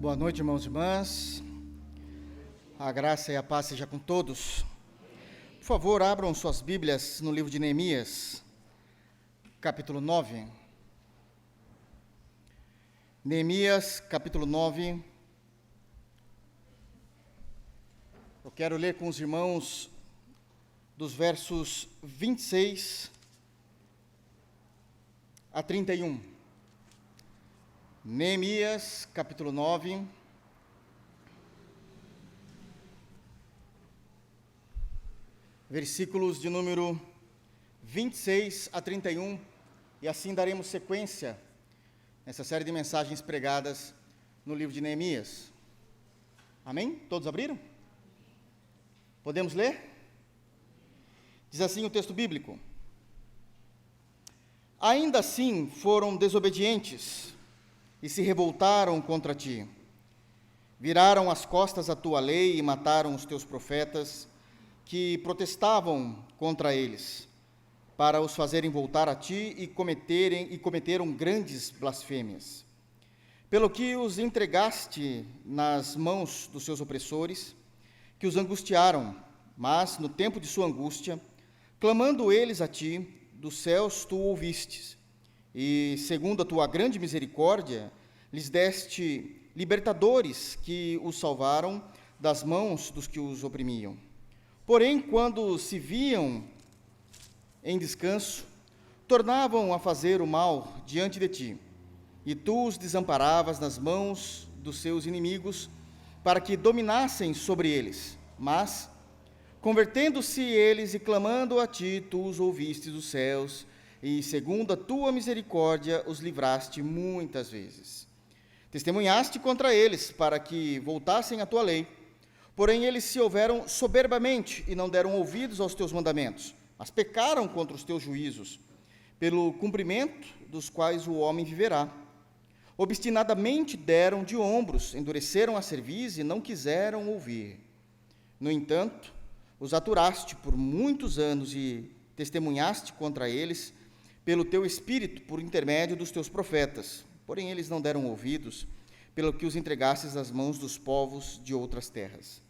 Boa noite, irmãos e irmãs. A graça e a paz seja com todos. Por favor, abram suas Bíblias no livro de Neemias, capítulo 9. Neemias, capítulo 9. Eu quero ler com os irmãos dos versos 26 a 31. Neemias, capítulo 9, versículos de número 26 a 31, e assim daremos sequência nessa série de mensagens pregadas no livro de Neemias. Amém? Todos abriram? Podemos ler? Diz assim o texto bíblico: Ainda assim foram desobedientes e se revoltaram contra ti. Viraram as costas à tua lei e mataram os teus profetas, que protestavam contra eles, para os fazerem voltar a ti e cometeram grandes blasfêmias. Pelo que os entregaste nas mãos dos seus opressores, que os angustiaram, mas no tempo de sua angústia, clamando eles a ti, dos céus tu ouvistes, e, segundo a tua grande misericórdia, lhes deste libertadores que os salvaram das mãos dos que os oprimiam. Porém, quando se viam em descanso, tornavam a fazer o mal diante de ti, e tu os desamparavas nas mãos dos seus inimigos, para que dominassem sobre eles. Mas, convertendo-se eles e clamando a ti, tu os ouvistes dos céus, e, segundo a tua misericórdia, os livraste muitas vezes. Testemunhaste contra eles, para que voltassem à tua lei. Porém, eles se houveram soberbamente e não deram ouvidos aos teus mandamentos, mas pecaram contra os teus juízos, pelo cumprimento dos quais o homem viverá. Obstinadamente deram de ombros, endureceram a cerviz e não quiseram ouvir. No entanto, os aturaste por muitos anos e testemunhaste contra eles pelo teu espírito, por intermédio dos teus profetas. Porém, eles não deram ouvidos, pelo que os entregastes às mãos dos povos de outras terras.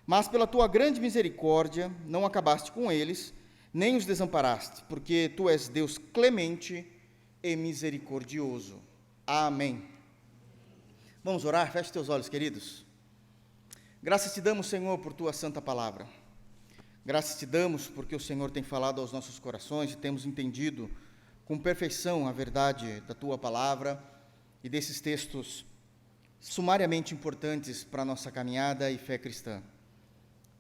Mas pela tua grande misericórdia não acabaste com eles, nem os desamparaste, porque tu és Deus clemente e misericordioso. Amém. Vamos orar? Feche teus olhos, queridos. Graças te damos, Senhor, por tua santa palavra. Graças te damos porque o Senhor tem falado aos nossos corações e temos entendido com perfeição a verdade da tua palavra e desses textos sumariamente importantes para a nossa caminhada e fé cristã.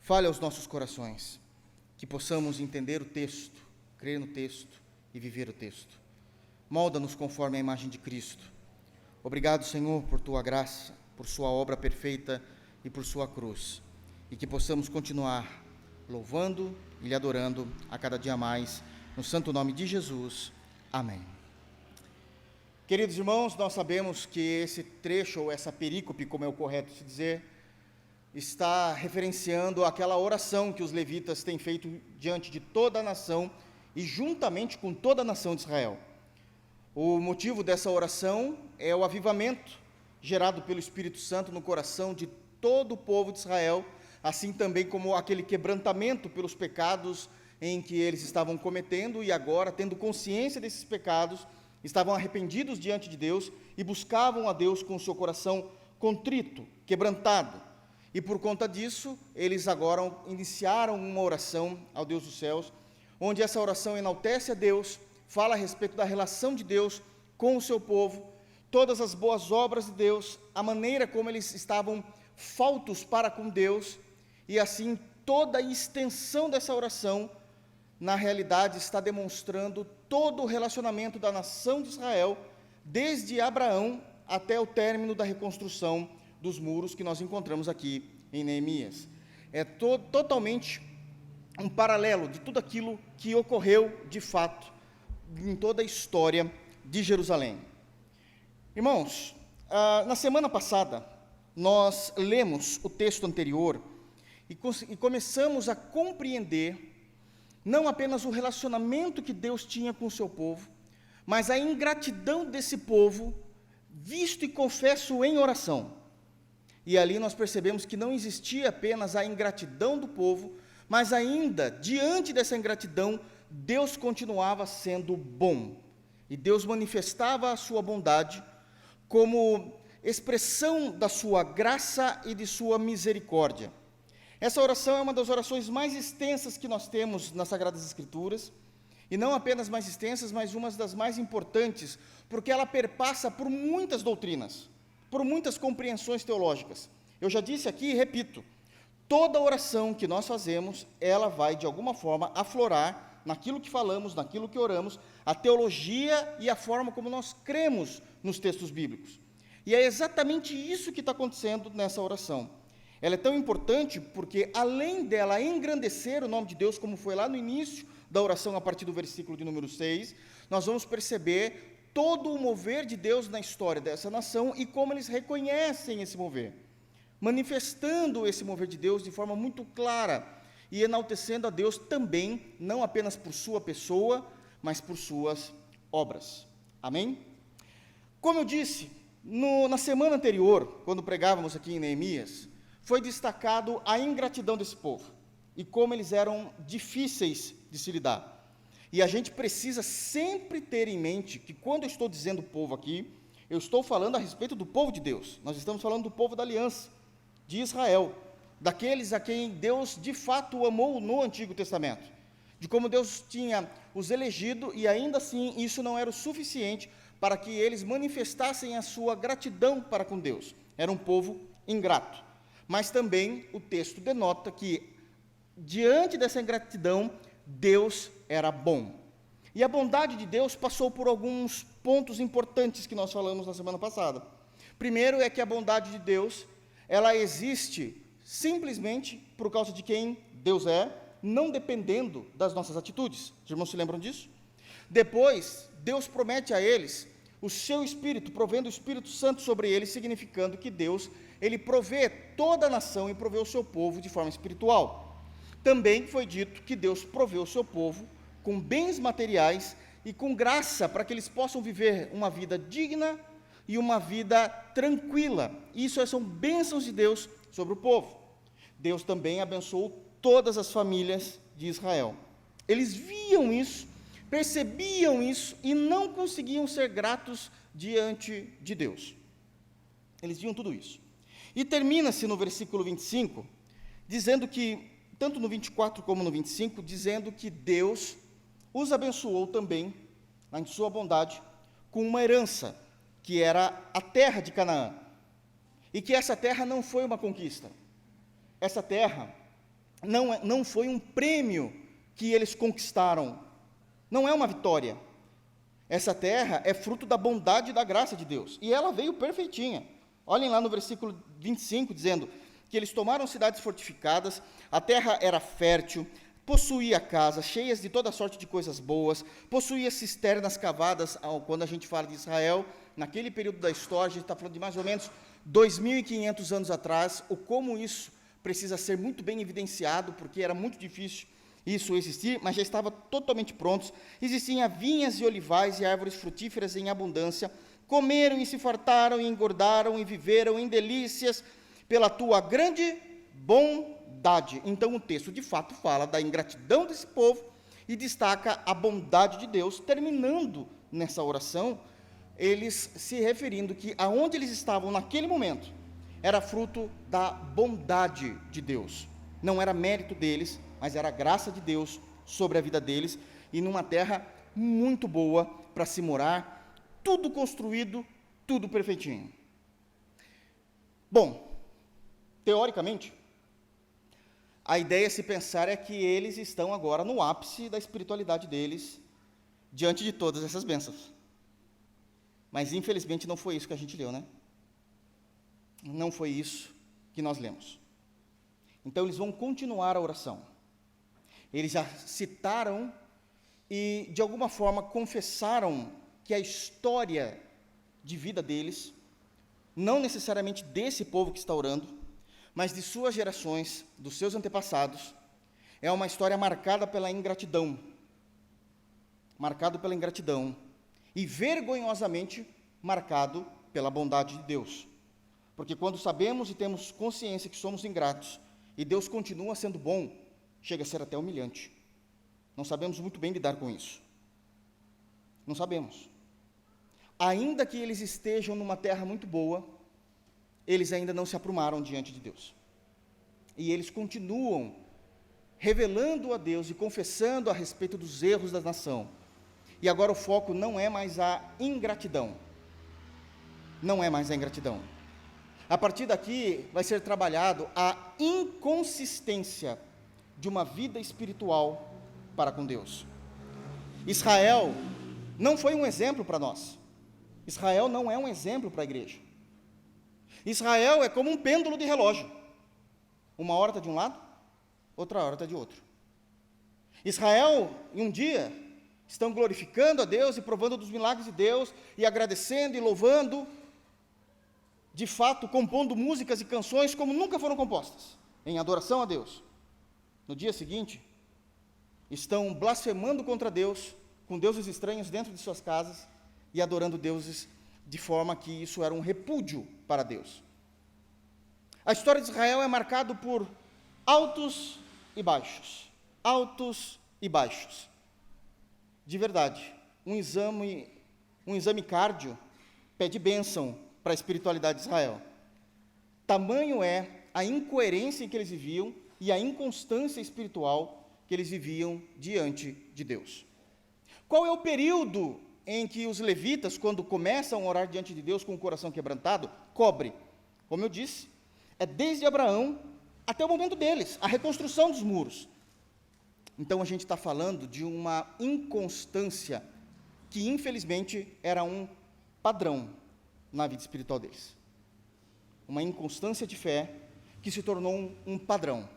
Fale aos nossos corações, que possamos entender o texto, crer no texto e viver o texto. Molda-nos conforme a imagem de Cristo. Obrigado, Senhor, por tua graça, por sua obra perfeita e por sua cruz, e que possamos continuar louvando e lhe adorando a cada dia mais, no santo nome de Jesus. Amém. Queridos irmãos, nós sabemos que esse trecho, ou essa perícope, como é o correto se dizer, está referenciando aquela oração que os levitas têm feito diante de toda a nação e juntamente com toda a nação de Israel. O motivo dessa oração é o avivamento gerado pelo Espírito Santo no coração de todo o povo de Israel, assim também como aquele quebrantamento pelos pecados em que eles estavam cometendo e agora, tendo consciência desses pecados, estavam arrependidos diante de Deus e buscavam a Deus com o seu coração contrito, quebrantado. E por conta disso, eles agora iniciaram uma oração ao Deus dos céus, onde essa oração enaltece a Deus, fala a respeito da relação de Deus com o seu povo, todas as boas obras de Deus, a maneira como eles estavam faltos para com Deus, e assim toda a extensão dessa oração, na realidade, está demonstrando todo o relacionamento da nação de Israel, desde Abraão até o término da reconstrução dos muros que nós encontramos aqui em Neemias. É totalmente um paralelo de tudo aquilo que ocorreu de fato em toda a história de Jerusalém. Irmãos, na semana passada, nós lemos o texto anterior e começamos a compreender não apenas o relacionamento que Deus tinha com o seu povo, mas a ingratidão desse povo, visto e confesso em oração. e ali nós percebemos que não existia apenas a ingratidão do povo, mas ainda, diante dessa ingratidão, Deus continuava sendo bom. E Deus manifestava a sua bondade como expressão da sua graça e de sua misericórdia. Essa oração é uma das orações mais extensas que nós temos nas Sagradas Escrituras, e não apenas mais extensas, mas uma das mais importantes, porque ela perpassa por muitas doutrinas, por muitas compreensões teológicas. Eu já disse aqui e repito, toda oração que nós fazemos, ela vai, de alguma forma, aflorar naquilo que falamos, naquilo que oramos, a teologia e a forma como nós cremos nos textos bíblicos. E é exatamente isso que está acontecendo nessa oração. Ela é tão importante porque, além dela engrandecer o nome de Deus, como foi lá no início da oração, a partir do versículo de número 6, nós vamos perceber todo o mover de Deus na história dessa nação e como eles reconhecem esse mover, manifestando esse mover de Deus de forma muito clara e enaltecendo a Deus também, não apenas por sua pessoa, mas por suas obras. Amém? Como eu disse, na semana anterior, quando pregávamos aqui em Neemias, foi destacado a ingratidão desse povo e como eles eram difíceis de se lidar. E a gente precisa sempre ter em mente que quando eu estou dizendo povo aqui, eu estou falando a respeito do povo de Deus. Nós estamos falando do povo da aliança, de Israel, daqueles a quem Deus de fato amou no Antigo Testamento, de como Deus tinha os elegido e ainda assim isso não era o suficiente para que eles manifestassem a sua gratidão para com Deus. Era um povo ingrato. Mas também o texto denota que, diante dessa ingratidão, Deus era bom. E a bondade de Deus passou por alguns pontos importantes que nós falamos na semana passada. Primeiro é que a bondade de Deus, ela existe simplesmente por causa de quem Deus é, não dependendo das nossas atitudes. Os irmãos se lembram disso? Depois, Deus promete a eles o seu Espírito, provendo o Espírito Santo sobre eles, significando que Deus, ele provê toda a nação e provê o seu povo de forma espiritual. Também foi dito que Deus provê o seu povo com bens materiais e com graça para que eles possam viver uma vida digna e uma vida tranquila. Isso são bênçãos de Deus sobre o povo. Deus também abençoou todas as famílias de Israel. Eles viam isso, percebiam isso e não conseguiam ser gratos diante de Deus. Eles viam tudo isso. E termina-se no versículo 25, dizendo que, tanto no 24 como no 25, dizendo que Deus os abençoou também, em sua bondade, com uma herança, que era a terra de Canaã. E que essa terra não foi uma conquista. Essa terra não foi um prêmio que eles conquistaram. Não é uma vitória. Essa terra é fruto da bondade e da graça de Deus. E ela veio perfeitinha. Olhem lá no versículo 25, dizendo que eles tomaram cidades fortificadas, a terra era fértil, possuía casas cheias de toda sorte de coisas boas, possuía cisternas cavadas. Quando a gente fala de Israel, naquele período da história, a gente está falando de mais ou menos 2.500 anos atrás, o como isso precisa ser muito bem evidenciado, porque era muito difícil isso existir, mas já estava totalmente prontos. Existiam vinhas e olivais e árvores frutíferas em abundância, comeram e se fartaram e engordaram e viveram em delícias pela tua grande bondade. Então o texto de fato fala da ingratidão desse povo e destaca a bondade de Deus, terminando nessa oração, eles se referindo que aonde eles estavam naquele momento, era fruto da bondade de Deus. Não era mérito deles, mas era a graça de Deus sobre a vida deles, e numa terra muito boa para se morar, tudo construído, tudo perfeitinho. Bom, teoricamente, a ideia, se pensar, é que eles estão agora no ápice da espiritualidade deles, diante de todas essas bênçãos. Mas, infelizmente, não foi isso que a gente leu, né? Não foi isso que nós lemos. Então, eles vão continuar a oração. Eles já citaram e, de alguma forma, confessaram que a história de vida deles, não necessariamente desse povo que está orando, mas de suas gerações, dos seus antepassados, é uma história marcada pela ingratidão. Marcado pela ingratidão. E vergonhosamente marcado pela bondade de Deus. Porque quando sabemos e temos consciência que somos ingratos, e Deus continua sendo bom, chega a ser até humilhante. Não sabemos muito bem lidar com isso. Não sabemos. Ainda que eles estejam numa terra muito boa, eles ainda não se aprumaram diante de Deus. E eles continuam revelando a Deus e confessando a respeito dos erros da nação. E agora o foco não é mais a ingratidão. Não é mais a ingratidão. A partir daqui vai ser trabalhado a inconsistência de uma vida espiritual para com Deus. Israel não foi um exemplo para nós. Israel não é um exemplo para a igreja. Israel é como um pêndulo de relógio. Uma hora está de um lado, outra hora está de outro. Israel, em um dia, estão glorificando a Deus e provando dos milagres de Deus, e agradecendo e louvando, de fato, compondo músicas e canções como nunca foram compostas, em adoração a Deus. No dia seguinte, estão blasfemando contra Deus, com deuses estranhos dentro de suas casas, e adorando deuses de forma que isso era um repúdio para Deus. A história de Israel é marcada por altos e baixos. Altos e baixos. De verdade, um exame cardio pede bênção para a espiritualidade de Israel. Tamanho é a incoerência em que eles viviam e a inconstância espiritual que eles viviam diante de Deus. Qual é o período em que os levitas, quando começam a orar diante de Deus com o coração quebrantado, cobre? Como eu disse, é desde Abraão até o momento deles, a reconstrução dos muros. Então a gente está falando de uma inconstância que infelizmente era um padrão na vida espiritual deles. Uma inconstância de fé que se tornou um padrão.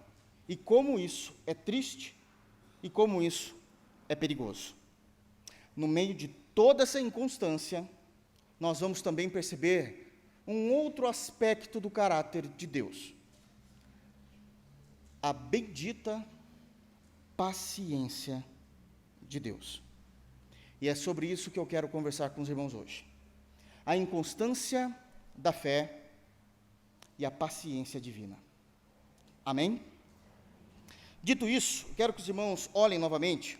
E como isso é triste e como isso é perigoso. No meio de toda essa inconstância, nós vamos também perceber um outro aspecto do caráter de Deus. A bendita paciência de Deus. E é sobre isso que eu quero conversar com os irmãos hoje. A inconstância da fé e a paciência divina. Amém? Dito isso, quero que os irmãos olhem novamente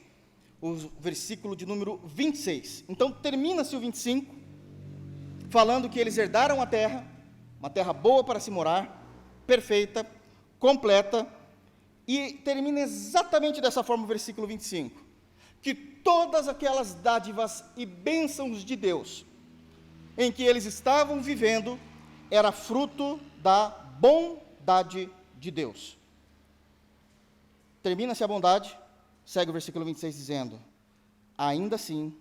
o versículo de número 26. Então, termina-se o 25, falando que eles herdaram a terra, uma terra boa para se morar, perfeita, completa, e termina exatamente dessa forma o versículo 25, que todas aquelas dádivas e bênçãos de Deus, em que eles estavam vivendo, era fruto da bondade de Deus. Termina-se a bondade, segue o versículo 26 dizendo: ainda assim,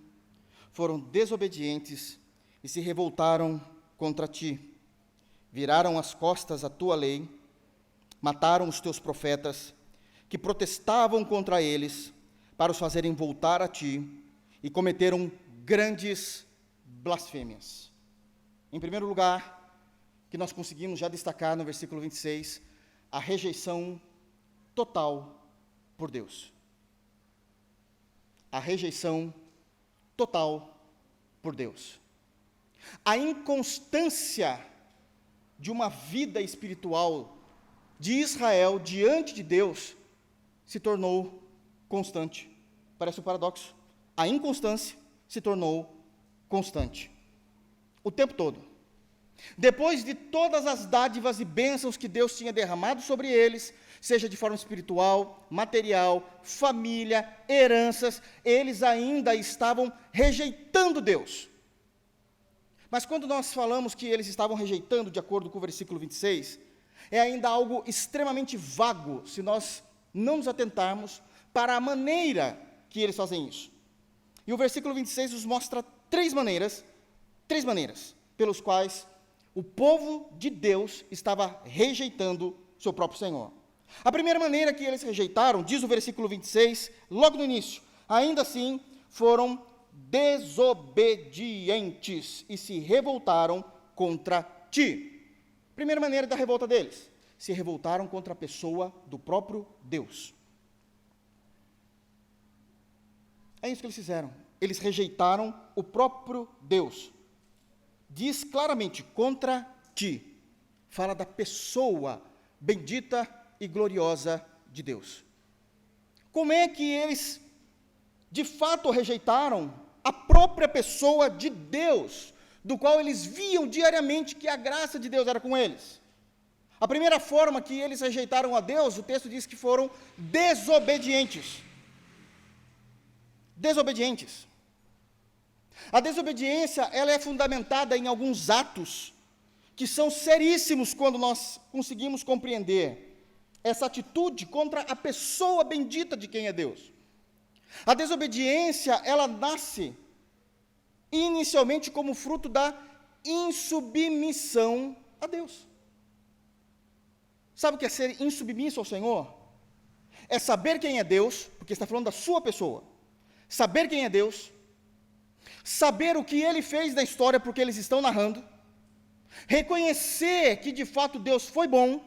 foram desobedientes e se revoltaram contra ti, viraram as costas à tua lei, mataram os teus profetas, que protestavam contra eles, para os fazerem voltar a ti, e cometeram grandes blasfêmias. Em primeiro lugar, que nós conseguimos já destacar no versículo 26, a rejeição total por Deus. A rejeição total por Deus. A inconstância de uma vida espiritual de Israel diante de Deus se tornou constante. Parece um paradoxo. A inconstância se tornou constante. O tempo todo. Depois de todas as dádivas e bênçãos que Deus tinha derramado sobre eles, seja de forma espiritual, material, família, heranças, eles ainda estavam rejeitando Deus. Mas quando nós falamos que eles estavam rejeitando, de acordo com o versículo 26, é ainda algo extremamente vago, se nós não nos atentarmos para a maneira que eles fazem isso. E o versículo 26 nos mostra três maneiras pelos quais o povo de Deus estava rejeitando seu próprio Senhor. A primeira maneira que eles rejeitaram, diz o versículo 26, logo no início, ainda assim foram desobedientes e se revoltaram contra ti. Primeira maneira da revolta deles, se revoltaram contra a pessoa do próprio Deus. É isso que eles fizeram. Eles rejeitaram o próprio Deus. Diz claramente, contra ti. fala da pessoa bendita e gloriosa de Deus. Como é que eles, de fato, rejeitaram a própria pessoa de Deus, do qual eles viam diariamente que a graça de Deus era com eles? A primeira forma que eles rejeitaram a Deus, o texto diz que foram desobedientes. Desobedientes. A desobediência, ela é fundamentada em alguns atos que são seríssimos quando nós conseguimos compreender essa atitude contra a pessoa bendita de quem é Deus. A desobediência, ela nasce inicialmente como fruto da insubmissão a Deus. Sabe o que é ser insubmisso ao Senhor? É saber quem é Deus, porque está falando da sua pessoa. Saber quem é Deus, saber o que Ele fez na história, porque eles estão narrando, reconhecer que de fato Deus foi bom,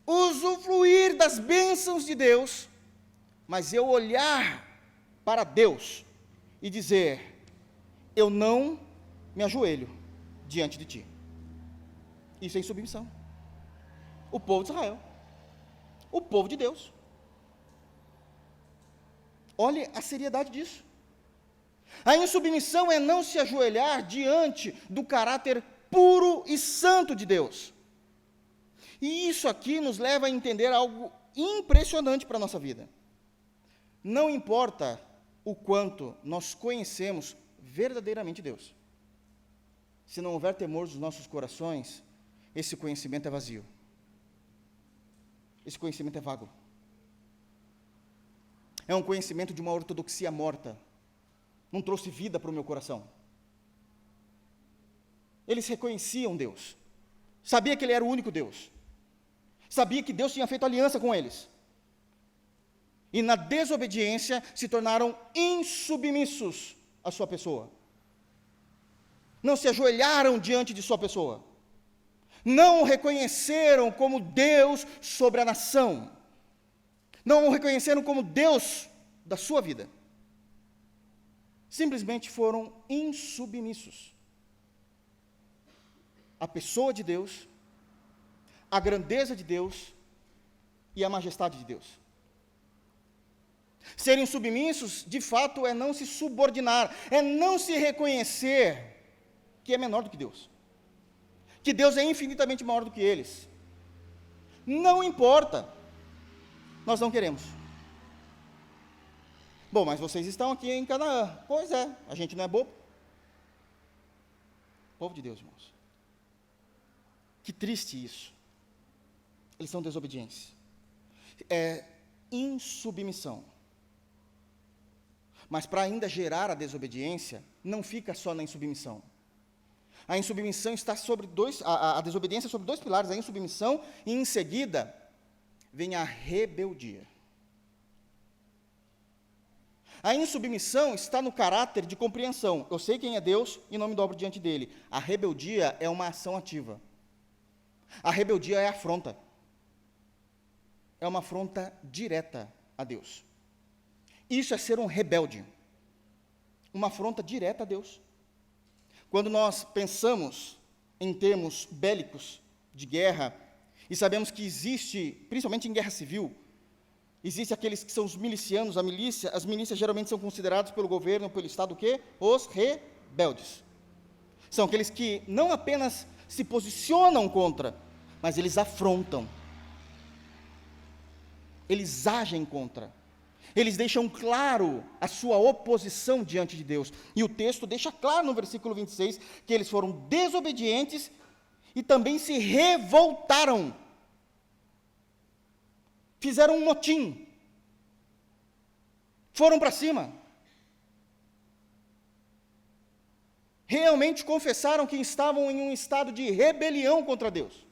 usufruir das bênçãos de Deus, mas eu olhar para Deus e dizer: eu não me ajoelho diante de Ti. Isso é insubmissão. O povo de Israel, o povo de Deus. Olhe a seriedade disso. A insubmissão é não se ajoelhar diante do caráter puro e santo de Deus. E isso aqui nos leva a entender algo impressionante para a nossa vida. Não importa o quanto nós conhecemos verdadeiramente Deus, se não houver temor nos nossos corações, esse conhecimento é vazio. Esse conhecimento é vago. É um conhecimento de uma ortodoxia morta. Não trouxe vida para o meu coração. Eles reconheciam Deus. Sabia que Ele era o único Deus. Sabia que Deus tinha feito aliança com eles. E na desobediência se tornaram insubmissos à sua pessoa. Não se ajoelharam diante de sua pessoa. Não o reconheceram como Deus sobre a nação. Não o reconheceram como Deus da sua vida. Simplesmente foram insubmissos à pessoa de Deus, à grandeza de Deus e à majestade de Deus. Serem submissos, de fato, é não se subordinar, é não se reconhecer que é menor do que Deus, que Deus é infinitamente maior do que eles. Não importa, nós não queremos. Bom, mas vocês estão aqui em Canaã. Pois é, a gente não é bobo. Povo de Deus, irmãos. Que triste isso. Eles são desobedientes. É insubmissão. Mas para ainda gerar a desobediência, não fica só na insubmissão. A insubmissão está sobre a desobediência sobre dois pilares, a insubmissão, e em seguida vem a rebeldia. A insubmissão está no caráter de compreensão. Eu sei quem é Deus e não me dobro diante dele. A rebeldia é uma ação ativa. A rebeldia é afronta. É uma afronta direta a Deus. Isso é ser um rebelde. Uma afronta direta a Deus. Quando nós pensamos em termos bélicos de guerra, e sabemos que existe, principalmente em guerra civil, existem aqueles que são os milicianos, a milícia. As milícias geralmente são considerados pelo governo, pelo Estado, o quê? Os rebeldes. São aqueles que não apenas se posicionam contra, mas eles afrontam. Eles agem contra. Eles deixam claro a sua oposição diante de Deus. E o texto deixa claro no versículo 26 que eles foram desobedientes e também se revoltaram. Fizeram um motim. Foram para cima. Realmente confessaram que estavam em um estado de rebelião contra Deus.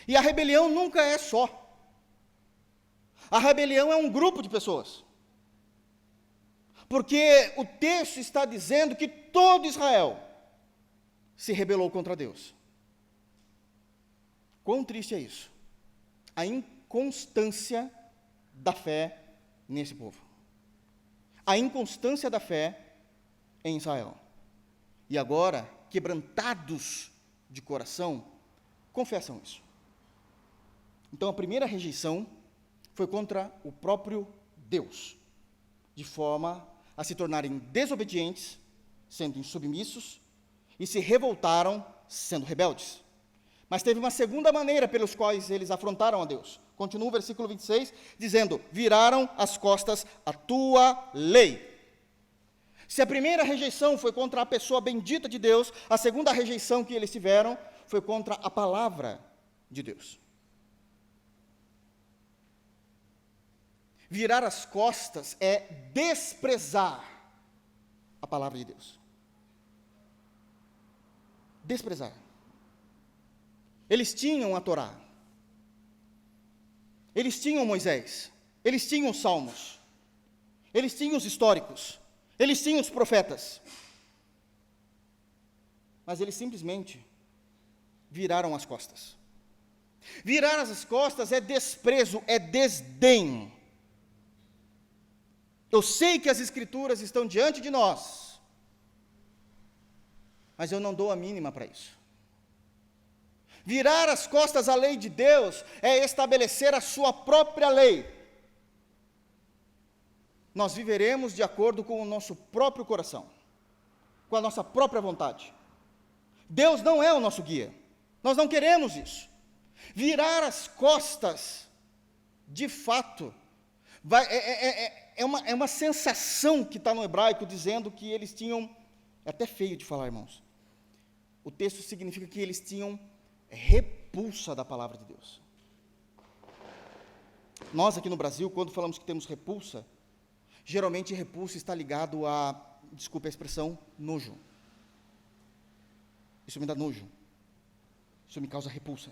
E a rebelião nunca é só. A rebelião é um grupo de pessoas. Porque o texto está dizendo que todo Israel se rebelou contra Deus. Quão triste é isso? A inconstância da fé nesse povo. A inconstância da fé em Israel. E agora, quebrantados de coração, confessam isso. Então, a primeira rejeição foi contra o próprio Deus, de forma a se tornarem desobedientes, sendo insubmissos, e se revoltaram, sendo rebeldes. Mas teve uma segunda maneira pelos quais eles afrontaram a Deus. Continua o versículo 26, dizendo: viraram as costas à tua lei. Se a primeira rejeição foi contra a pessoa bendita de Deus, a segunda rejeição que eles tiveram foi contra a palavra de Deus. Virar as costas é desprezar a palavra de Deus. Desprezar. Eles tinham a Torá. Eles tinham Moisés. Eles tinham os salmos. Eles tinham os históricos. Eles tinham os profetas. Mas eles simplesmente viraram as costas. Virar as costas é desprezo, é desdém. Eu sei que as Escrituras estão diante de nós, mas eu não dou a mínima para isso. Virar as costas à lei de Deus é estabelecer a sua própria lei. Nós viveremos de acordo com o nosso próprio coração, com a nossa própria vontade. Deus não é o nosso guia. Nós não queremos isso. Virar as costas, de fato, é uma sensação que está no hebraico, dizendo que eles tinham, é até feio de falar, irmãos, o texto significa que eles tinham repulsa da palavra de Deus. Nós aqui no Brasil, quando falamos que temos repulsa, geralmente repulsa está ligado a, desculpe a expressão, nojo. Isso me dá nojo, isso me causa repulsa.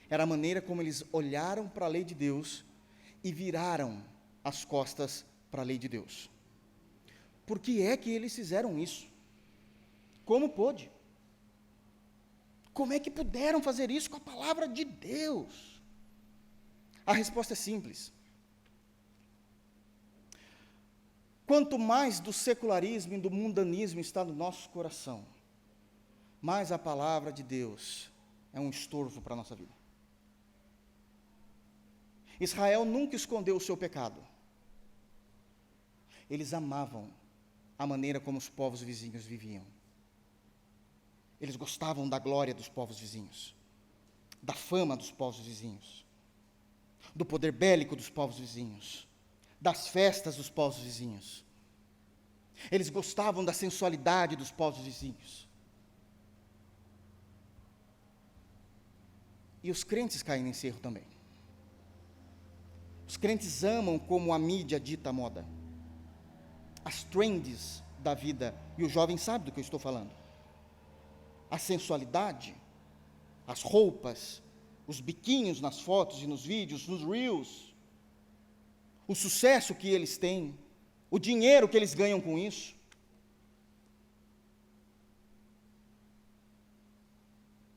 Era a maneira como eles olharam para a lei de Deus e viraram as costas para a lei de Deus. Por que é que eles fizeram isso? Como pôde? Como é que puderam fazer isso com a palavra de Deus? A resposta é simples. Quanto mais do secularismo e do mundanismo está no nosso coração, mais a palavra de Deus é um estorvo para a nossa vida. Israel nunca escondeu o seu pecado. Eles amavam a maneira como os povos vizinhos viviam. Eles gostavam da glória dos povos vizinhos, da fama dos povos vizinhos, do poder bélico dos povos vizinhos, das festas dos povos vizinhos. Eles gostavam da sensualidade dos povos vizinhos. E os crentes caem nesse erro também. Os crentes amam como a mídia dita a moda, as trends da vida, e o jovem sabe do que eu estou falando. A sensualidade, as roupas, os biquinhos nas fotos e nos vídeos, nos reels, o sucesso que eles têm, o dinheiro que eles ganham com isso.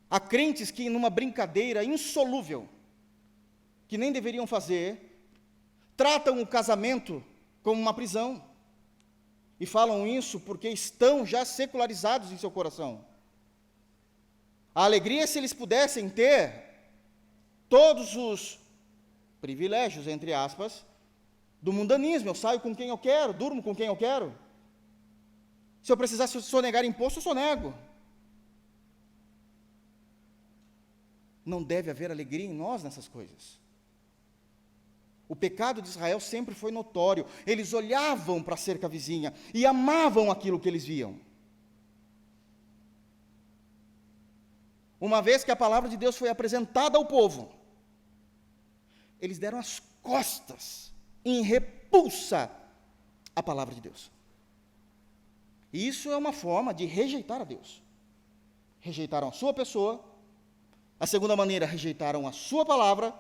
Há crentes que, numa brincadeira insolúvel, que nem deveriam fazer, tratam o casamento como uma prisão, e falam isso porque estão já secularizados em seu coração. A alegria é se eles pudessem ter todos os privilégios, entre aspas, do mundanismo. Eu saio com quem eu quero, durmo com quem eu quero. Se eu precisar sonegar imposto, eu sonego. Não deve haver alegria em nós nessas coisas. O pecado de Israel sempre foi notório. Eles olhavam para a cerca vizinha e amavam aquilo que eles viam. Uma vez que a palavra de Deus foi apresentada ao povo, eles deram as costas em repulsa à palavra de Deus. E isso é uma forma de rejeitar a Deus. Rejeitaram a sua pessoa. A segunda maneira, rejeitaram a sua palavra.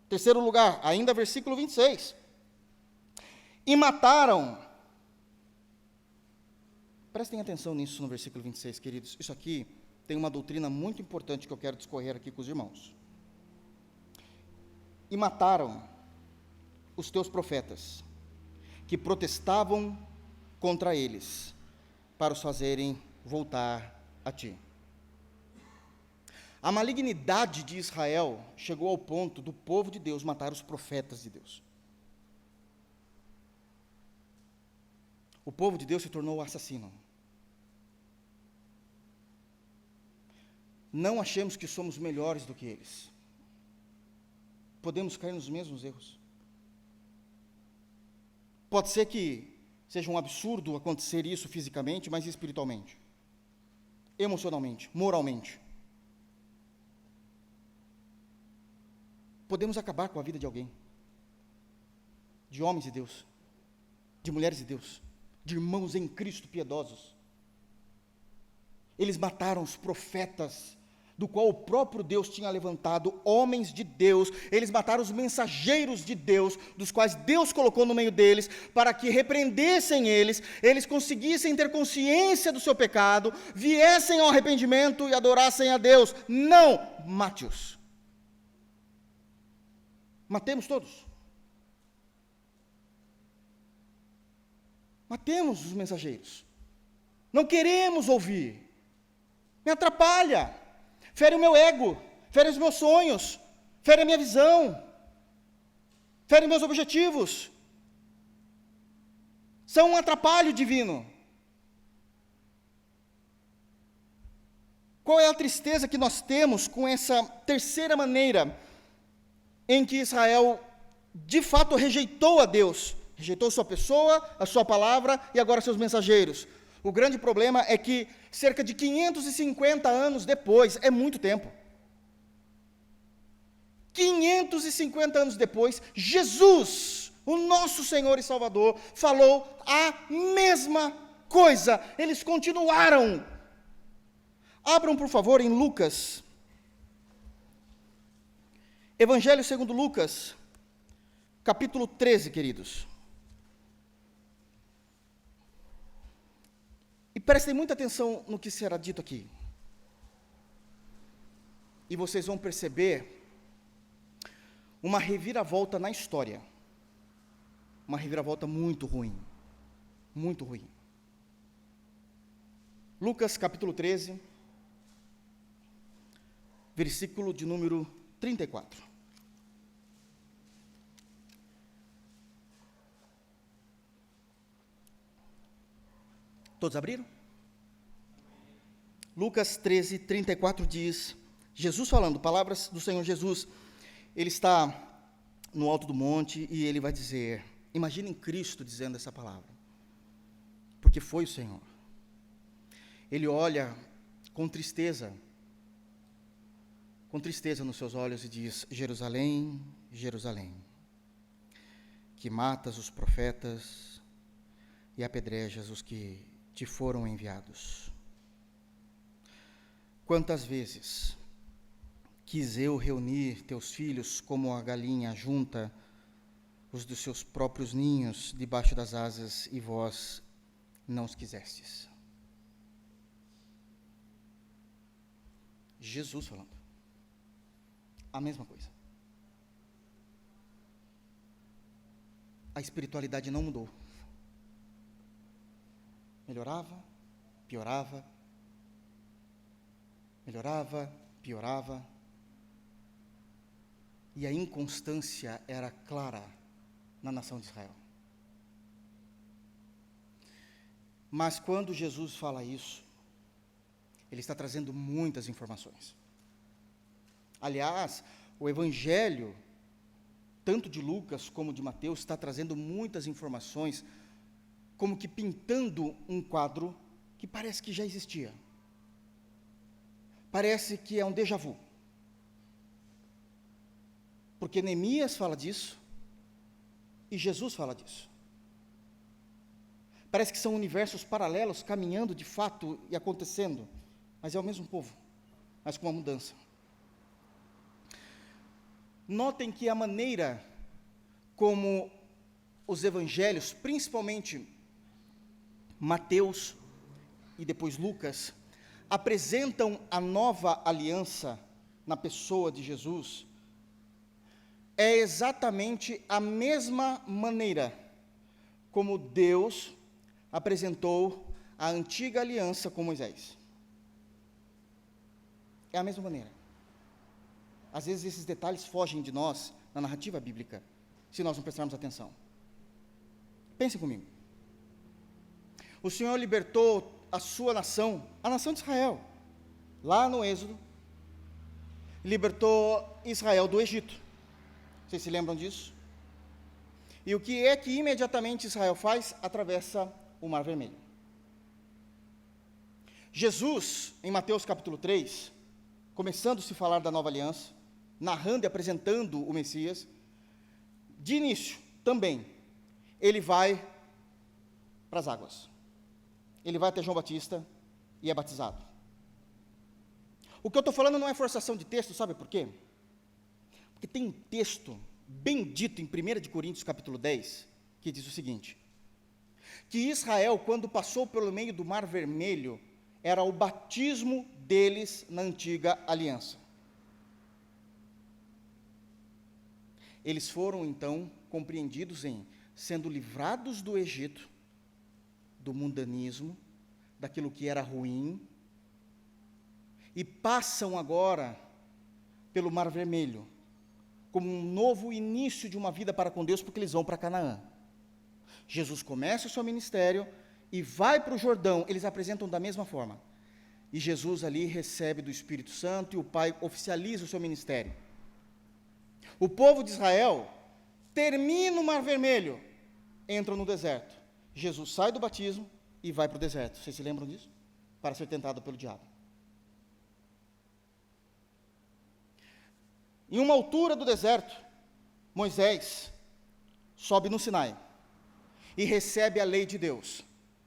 Terceiro lugar, ainda versículo 26. E mataram. Prestem atenção nisso no versículo 26, queridos. Isso aqui tem uma doutrina muito importante que eu quero discorrer aqui com os irmãos. E mataram os teus profetas, que protestavam contra eles, para os fazerem voltar a ti. A malignidade de Israel chegou ao ponto do povo de Deus matar os profetas de Deus. O povo de Deus se tornou assassino. Não achemos que somos melhores do que eles. Podemos cair nos mesmos erros. Pode ser que seja um absurdo acontecer isso fisicamente, mas espiritualmente, emocionalmente, moralmente. Podemos acabar com a vida de alguém, de homens de Deus, de mulheres de Deus, de irmãos em Cristo piedosos. Eles mataram os profetas, do qual o próprio Deus tinha levantado, homens de Deus. Eles mataram os mensageiros de Deus, dos quais Deus colocou no meio deles, para que repreendessem eles conseguissem ter consciência do seu pecado, viessem ao arrependimento e adorassem a Deus. Não, mate-os. Matemos todos. Matemos os mensageiros. Não queremos ouvir. Me atrapalha. Fere o meu ego. Fere os meus sonhos. Fere a minha visão. Fere meus objetivos. São um atrapalho divino. Qual é a tristeza que nós temos com essa terceira maneira em que Israel, de fato, rejeitou a Deus, rejeitou sua pessoa, a sua palavra e agora seus mensageiros? O grande problema é que cerca de 550 anos depois, é muito tempo, 550 anos depois, Jesus, o nosso Senhor e Salvador, falou a mesma coisa. Eles continuaram. Abram, por favor, em Lucas, Evangelho segundo Lucas, capítulo 13, queridos. E prestem muita atenção no que será dito aqui. E vocês vão perceber uma reviravolta na história. Uma reviravolta muito ruim. Muito ruim. Lucas, capítulo 13, versículo de número 34. Todos abriram? Lucas 13, 34 diz, Jesus falando, palavras do Senhor Jesus. Ele está no alto do monte e ele vai dizer, imaginem Cristo dizendo essa palavra, porque foi o Senhor. Ele olha com tristeza nos seus olhos e diz, Jerusalém, Jerusalém, que matas os profetas e apedrejas os que te foram enviados. Quantas vezes quis eu reunir teus filhos como a galinha junta os dos seus próprios ninhos debaixo das asas, e vós não os quisestes. Jesus falando. A mesma coisa. A espiritualidade não mudou. Melhorava, piorava. Melhorava, piorava. E a inconstância era clara na nação de Israel. Mas quando Jesus fala isso, ele está trazendo muitas informações. Aliás, o Evangelho, tanto de Lucas como de Mateus, está trazendo muitas informações, como que pintando um quadro que parece que já existia. Parece que é um déjà vu. Porque Neemias fala disso e Jesus fala disso. Parece que são universos paralelos caminhando de fato e acontecendo, mas é o mesmo povo, mas com uma mudança. Notem que a maneira como os evangelhos, principalmente Mateus e depois Lucas, apresentam a nova aliança na pessoa de Jesus, é exatamente a mesma maneira como Deus apresentou a antiga aliança com Moisés. É a mesma maneira. Às vezes esses detalhes fogem de nós na narrativa bíblica, se nós não prestarmos atenção. Pensem comigo. O Senhor libertou a sua nação, a nação de Israel, lá no Êxodo, libertou Israel do Egito. Vocês se lembram disso? E o que é que imediatamente Israel faz? Atravessa o Mar Vermelho. Jesus, em Mateus capítulo 3, começando a se falar da nova aliança, narrando e apresentando o Messias, de início, também, ele vai para as águas. Ele vai até João Batista e é batizado. O que eu estou falando não é forçação de texto, sabe por quê? Porque tem um texto bem dito em 1 de Coríntios capítulo 10, que diz o seguinte, que Israel, quando passou pelo meio do Mar Vermelho, era o batismo deles na antiga aliança. Eles foram, então, compreendidos em sendo livrados do Egito, do mundanismo, daquilo que era ruim, e passam agora pelo Mar Vermelho, como um novo início de uma vida para com Deus, porque eles vão para Canaã. Jesus começa o seu ministério e vai para o Jordão, eles apresentam da mesma forma. E Jesus ali recebe do Espírito Santo e o Pai oficializa o seu ministério. O povo de Israel termina o Mar Vermelho, entra no deserto. Jesus sai do batismo e vai para o deserto. Vocês se lembram disso? Para ser tentado pelo diabo. Em uma altura do deserto, Moisés sobe no Sinai e recebe a lei de Deus.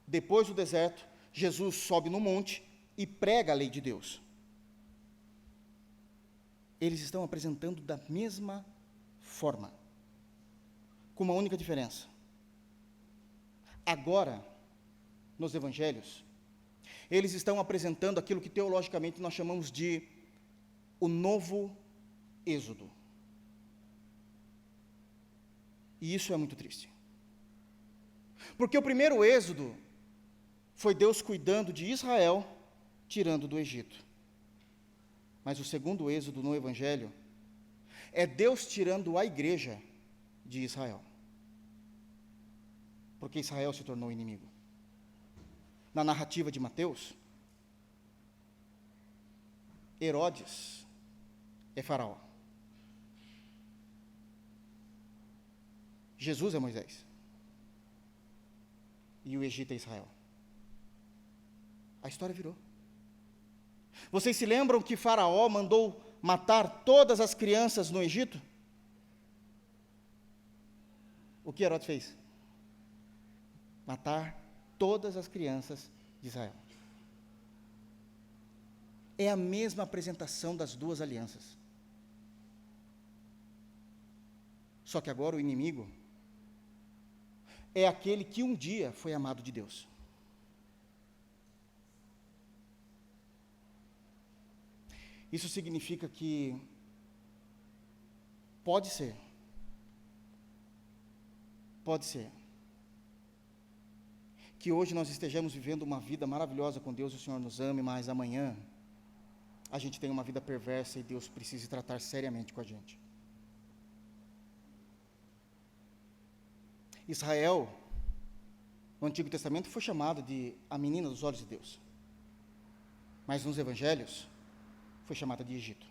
Depois do deserto, Jesus sobe no monte e prega a lei de Deus. Eles estão apresentando da mesma forma, com uma única diferença. Agora, nos evangelhos, eles estão apresentando aquilo que teologicamente nós chamamos de o novo Êxodo. E isso é muito triste. Porque o primeiro Êxodo foi Deus cuidando de Israel, tirando do Egito. Mas o segundo Êxodo no Evangelho é Deus tirando a igreja de Israel. Porque Israel se tornou inimigo. Na narrativa de Mateus, Herodes é Faraó. Jesus é Moisés. E o Egito é Israel. A história virou. Vocês se lembram que Faraó mandou matar todas as crianças no Egito? O que Herodes fez? Matar todas as crianças de Israel. É a mesma apresentação das duas alianças. Só que agora o inimigo é aquele que um dia foi amado de Deus. Isso significa que pode ser, que hoje nós estejamos vivendo uma vida maravilhosa com Deus, o Senhor nos ame, mas amanhã a gente tem uma vida perversa e Deus precisa tratar seriamente com a gente. Israel, no Antigo Testamento, foi chamado de a menina dos olhos de Deus. Mas nos Evangelhos, foi chamada de Egito.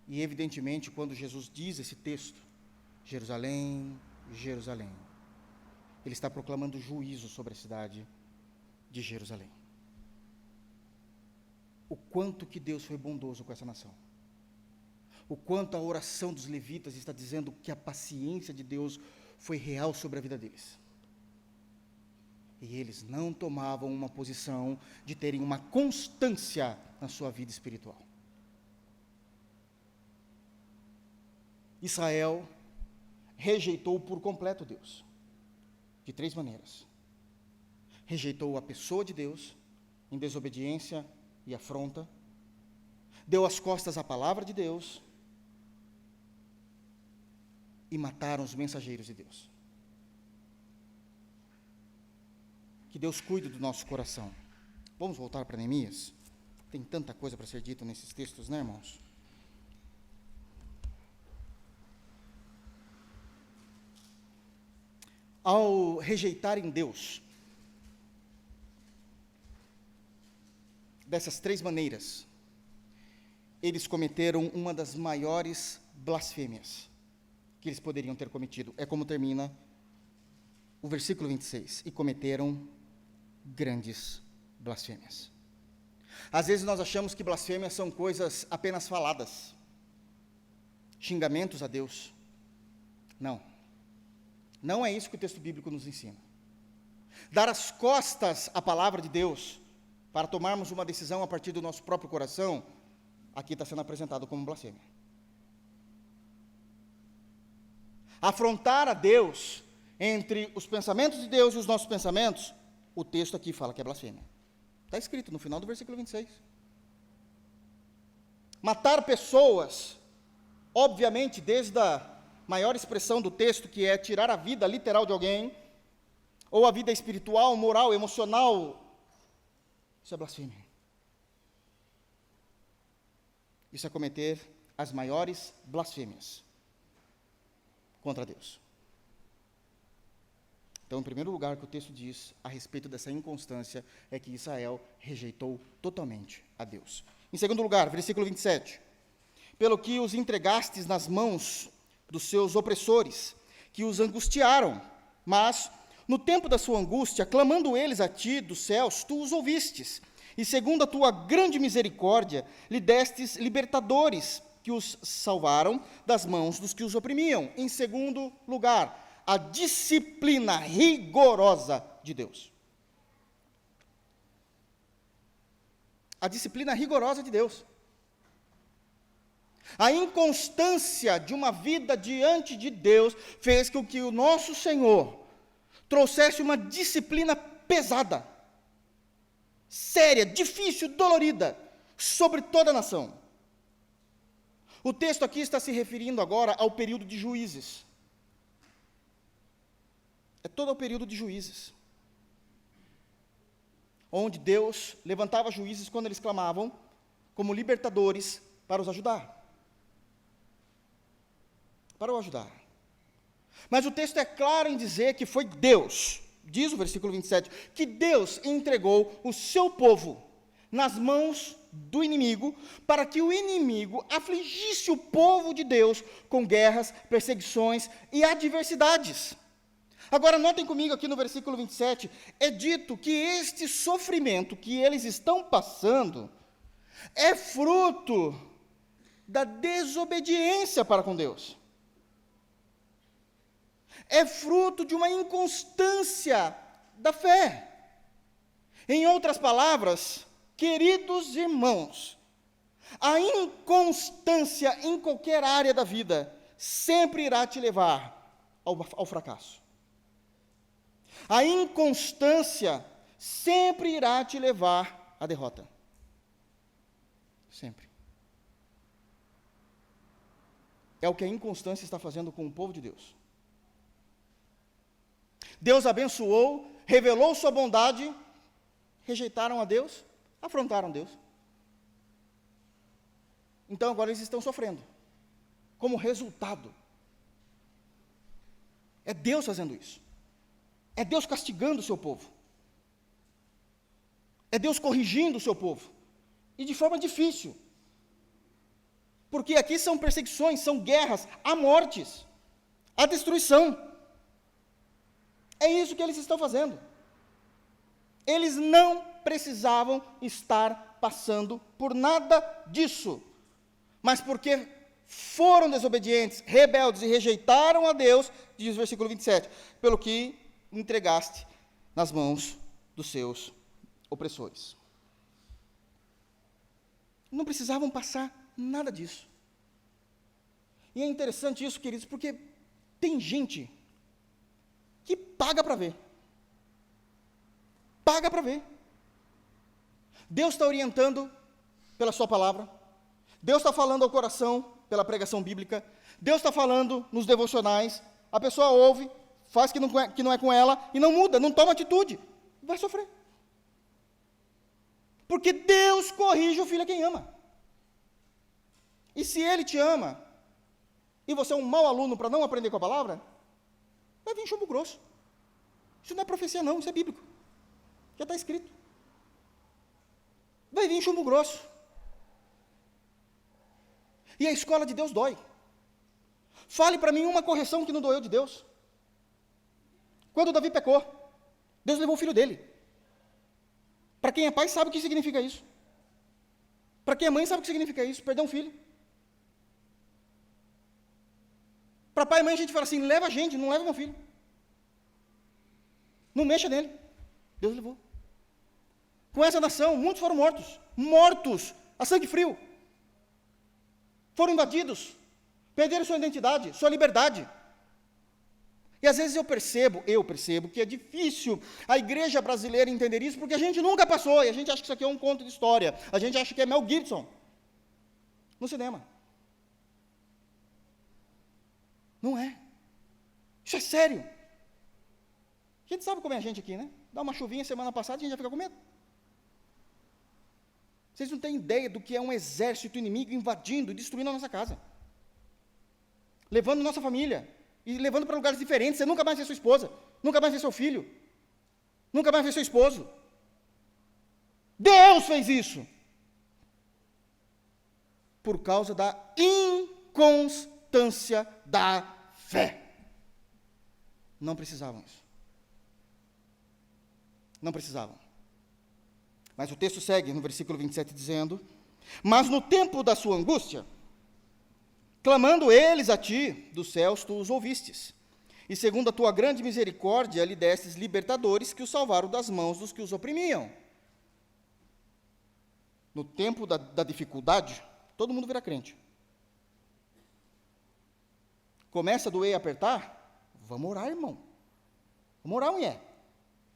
E evidentemente, quando Jesus diz esse texto, Jerusalém, Jerusalém, ele está proclamando juízo sobre a cidade de Jerusalém. O quanto que Deus foi bondoso com essa nação. O quanto a oração dos levitas está dizendo que a paciência de Deus foi real sobre a vida deles. E eles não tomavam uma posição de terem uma constância na sua vida espiritual. Israel rejeitou por completo Deus, de 3 maneiras. Rejeitou a pessoa de Deus, em desobediência e afronta, deu as costas à palavra de Deus, e mataram os mensageiros de Deus. Que Deus cuide do nosso coração. Vamos voltar para Neemias? Tem tanta coisa para ser dita nesses textos, né, irmãos? Ao rejeitarem Deus, dessas três maneiras, eles cometeram uma das maiores blasfêmias que eles poderiam ter cometido. É como termina o versículo 26. E cometeram grandes blasfêmias. Às vezes nós achamos que blasfêmias são coisas apenas faladas, xingamentos a Deus. Não. Não é isso que o texto bíblico nos ensina. Dar as costas à palavra de Deus para tomarmos uma decisão a partir do nosso próprio coração, aqui está sendo apresentado como blasfêmia. Afrontar a Deus entre os pensamentos de Deus e os nossos pensamentos, o texto aqui fala que é blasfêmia. Está escrito no final do versículo 26. Matar pessoas, obviamente, desde a maior expressão do texto, que é tirar a vida literal de alguém, ou a vida espiritual, moral, emocional, isso é blasfêmia. Isso é cometer as maiores blasfêmias contra Deus. Então, em primeiro lugar, o que o texto diz a respeito dessa inconstância é que Israel rejeitou totalmente a Deus. Em segundo lugar, versículo 27. Pelo que os entregastes nas mãos dos seus opressores, que os angustiaram, mas, no tempo da sua angústia, clamando eles a ti dos céus, tu os ouvistes, e segundo a tua grande misericórdia, lhe destes libertadores, que os salvaram das mãos dos que os oprimiam. Em segundo lugar, a disciplina rigorosa de Deus. A disciplina rigorosa de Deus. A inconstância de uma vida diante de Deus fez com que o nosso Senhor trouxesse uma disciplina pesada, séria, difícil, dolorida, sobre toda a nação. O texto aqui está se referindo agora ao período de Juízes. É todo o período de Juízes, onde Deus levantava juízes quando eles clamavam como libertadores para os ajudar. Para o ajudar. Mas o texto é claro em dizer que foi Deus, diz o versículo 27, que Deus entregou o seu povo nas mãos do inimigo, para que o inimigo afligisse o povo de Deus com guerras, perseguições e adversidades. Agora, notem comigo aqui no versículo 27, é dito que este sofrimento que eles estão passando é fruto da desobediência para com Deus. É fruto de uma inconstância da fé. Em outras palavras, queridos irmãos, a inconstância em qualquer área da vida sempre irá te levar ao fracasso. A inconstância sempre irá te levar à derrota. Sempre. É o que a inconstância está fazendo com o povo de Deus. Deus abençoou, revelou sua bondade, rejeitaram a Deus, afrontaram Deus. Então agora eles estão sofrendo. Como resultado. É Deus fazendo isso. É Deus castigando o seu povo. É Deus corrigindo o seu povo. E de forma difícil. Porque aqui são perseguições, são guerras, há mortes, há destruição. É isso que eles estão fazendo. Eles não precisavam estar passando por nada disso. Mas porque foram desobedientes, rebeldes e rejeitaram a Deus, diz o versículo 27, pelo que entregaste nas mãos dos seus opressores. Não precisavam passar nada disso. E é interessante isso, queridos, porque tem gente que paga para ver. Paga para ver. Deus está orientando pela sua palavra. Deus está falando ao coração pela pregação bíblica. Deus está falando nos devocionais. A pessoa ouve, faz que não é com ela e não muda, não toma atitude. vai sofrer. Porque Deus corrige o filho a quem ama. E se Ele te ama, e você é um mau aluno para não aprender com a palavra, vai vir chumbo grosso. Isso não é profecia não, isso é bíblico. Já está escrito. Vai vir chumbo grosso. E a escola de Deus dói. Fale para mim uma correção que não doeu de Deus. Quando Davi pecou, Deus levou o filho dele. Para quem é pai sabe o que significa isso. Para quem é mãe sabe o que significa isso, perder um filho. Para pai e mãe a gente fala assim, leva a gente, não leva meu filho. Não mexa nele. Deus levou. Com essa nação, muitos foram mortos, a sangue frio. Foram invadidos, perderam sua identidade, sua liberdade. E às vezes eu percebo que é difícil a igreja brasileira entender isso, porque a gente nunca passou, e a gente acha que isso aqui é um conto de história, a gente acha que é Mel Gibson, no cinema. Não é. Isso é sério. A gente sabe como é a gente aqui, né? Dá uma chuvinha semana passada e a gente já fica com medo. Vocês não têm ideia do que é um exército inimigo invadindo, destruindo a nossa casa. Levando nossa família. E levando para lugares diferentes. Você nunca mais vê sua esposa. Nunca mais vê seu filho. Nunca mais vê seu esposo. Deus fez isso. Por causa da inconstância da fé. Não precisavam isso. Não precisavam. Mas o texto segue no versículo 27 dizendo: mas no tempo da sua angústia, clamando eles a ti, dos céus tu os ouvistes, e segundo a tua grande misericórdia lhe destes libertadores que os salvaram das mãos dos que os oprimiam. No tempo da dificuldade, todo mundo vira crente. Começa a doer e apertar, vamos orar, irmão. Vamos orar, mulher.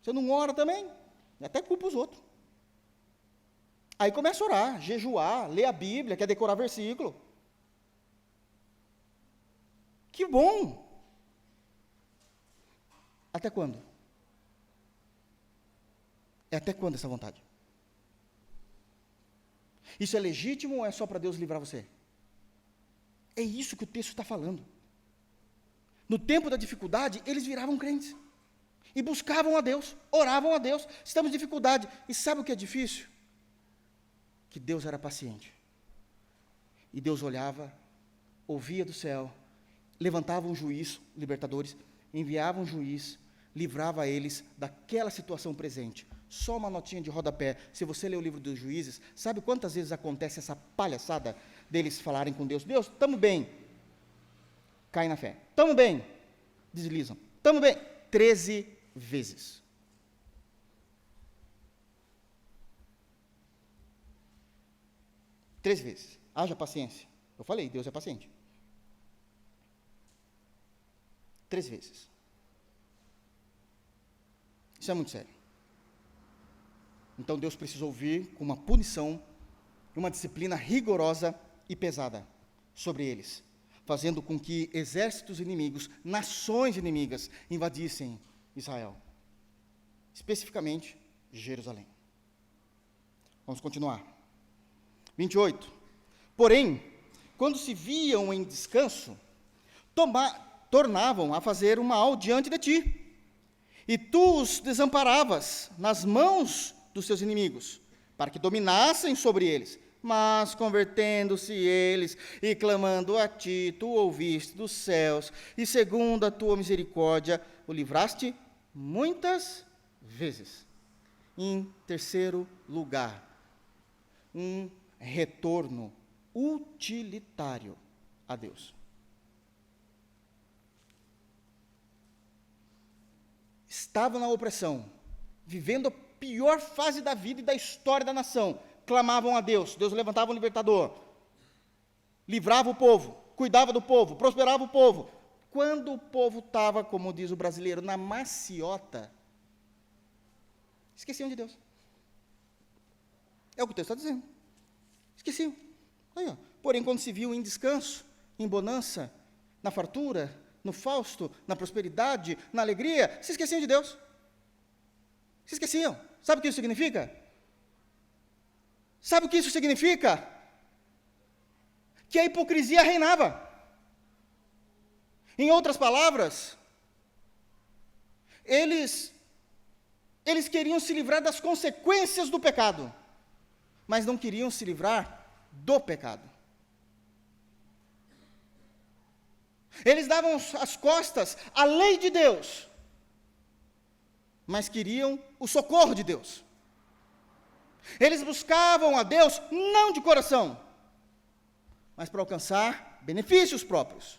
Você não ora também? Até culpa os outros. Aí começa a orar, jejuar, ler a Bíblia, quer decorar versículo. Que bom! Até quando? É até quando essa vontade? Isso é legítimo ou é só para Deus livrar você? É isso que o texto está falando. No tempo da dificuldade, eles viravam crentes. E buscavam a Deus, oravam a Deus. Estamos em dificuldade. E sabe o que é difícil? Que Deus era paciente. E Deus olhava, ouvia do céu, levantava um juiz, libertadores, enviava um juiz, livrava eles daquela situação presente. Só uma notinha de rodapé. Se você ler o livro dos Juízes, sabe quantas vezes acontece essa palhaçada deles falarem com Deus? Deus, estamos bem. Caem na fé. Estamos bem. Deslizam. Estamos bem. 13 vezes. Três vezes. Haja paciência. Eu falei, Deus é paciente. 3 vezes. Isso é muito sério. Então Deus precisou vir com uma punição, uma disciplina rigorosa e pesada sobre eles, fazendo com que exércitos inimigos, nações inimigas, invadissem Israel, especificamente Jerusalém. Vamos continuar. 28. Porém, quando se viam em descanso, tornavam a fazer o mal diante de ti, e tu os desamparavas nas mãos dos seus inimigos, para que dominassem sobre eles. Mas, convertendo-se eles e clamando a ti, tu ouviste dos céus, e segundo a tua misericórdia, o livraste muitas vezes. Em terceiro lugar, um retorno utilitário a Deus. Estavam na opressão, vivendo a pior fase da vida e da história da nação, clamavam a Deus, Deus levantava um libertador, livrava o povo, cuidava do povo, prosperava o povo. Quando o povo estava, como diz o brasileiro, na maciota, esqueciam de Deus. É o que o texto está dizendo. Esqueciam. Aí, ó. Porém, quando se viu em descanso, em bonança, na fartura, no fausto, na prosperidade, na alegria, se esqueciam de Deus. Se esqueciam. Sabe o que isso significa? Sabe o que isso significa? Que a hipocrisia reinava. Em outras palavras, eles queriam se livrar das consequências do pecado, mas não queriam se livrar do pecado. Eles davam as costas à lei de Deus, mas queriam o socorro de Deus. Eles buscavam a Deus não de coração, mas para alcançar benefícios próprios.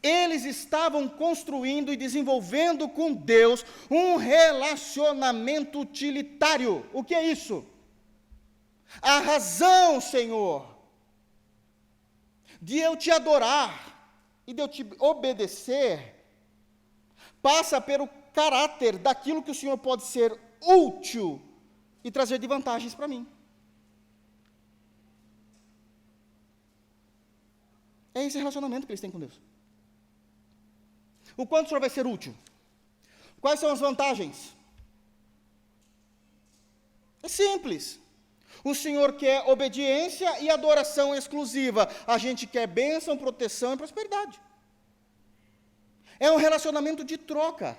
Eles estavam construindo e desenvolvendo com Deus um relacionamento utilitário. O que é isso? A razão, Senhor, de eu te adorar e de eu te obedecer, passa pelo caráter daquilo que o Senhor pode ser útil e trazer de vantagens para mim. É esse relacionamento que eles têm com Deus. O quanto o Senhor vai ser útil? Quais são as vantagens? É simples. O Senhor quer obediência e adoração exclusiva. A gente quer bênção, proteção e prosperidade. É um relacionamento de troca.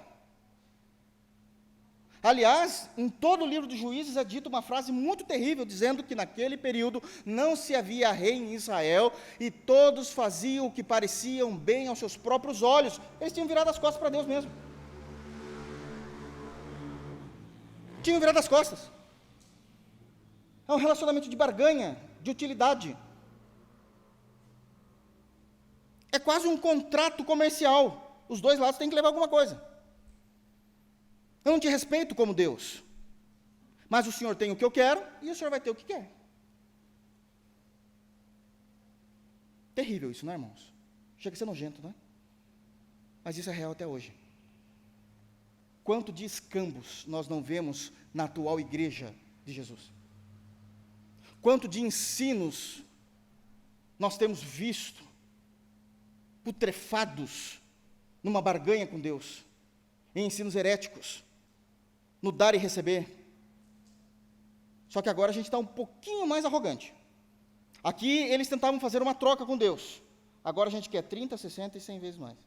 Aliás, em todo o livro dos Juízes é dita uma frase muito terrível, dizendo que naquele período não se havia rei em Israel e todos faziam o que pareciam bem aos seus próprios olhos. Eles tinham virado as costas para Deus mesmo. Tinham virado as costas. É um relacionamento de barganha, de utilidade. É quase um contrato comercial. Os dois lados têm que levar alguma coisa. Eu não te respeito como Deus, mas o Senhor tem o que eu quero e o Senhor vai ter o que quer. Terrível isso, não é, irmãos? Chega a ser nojento, não é? Mas isso é real até hoje. Quanto de escambos nós não vemos na atual igreja de Jesus? Quanto de ensinos nós temos visto putrefados numa barganha com Deus, em ensinos heréticos, no dar e receber. Só que agora a gente está um pouquinho mais arrogante. Aqui eles tentavam fazer uma troca com Deus. Agora a gente quer 30, 60 e 100 vezes mais.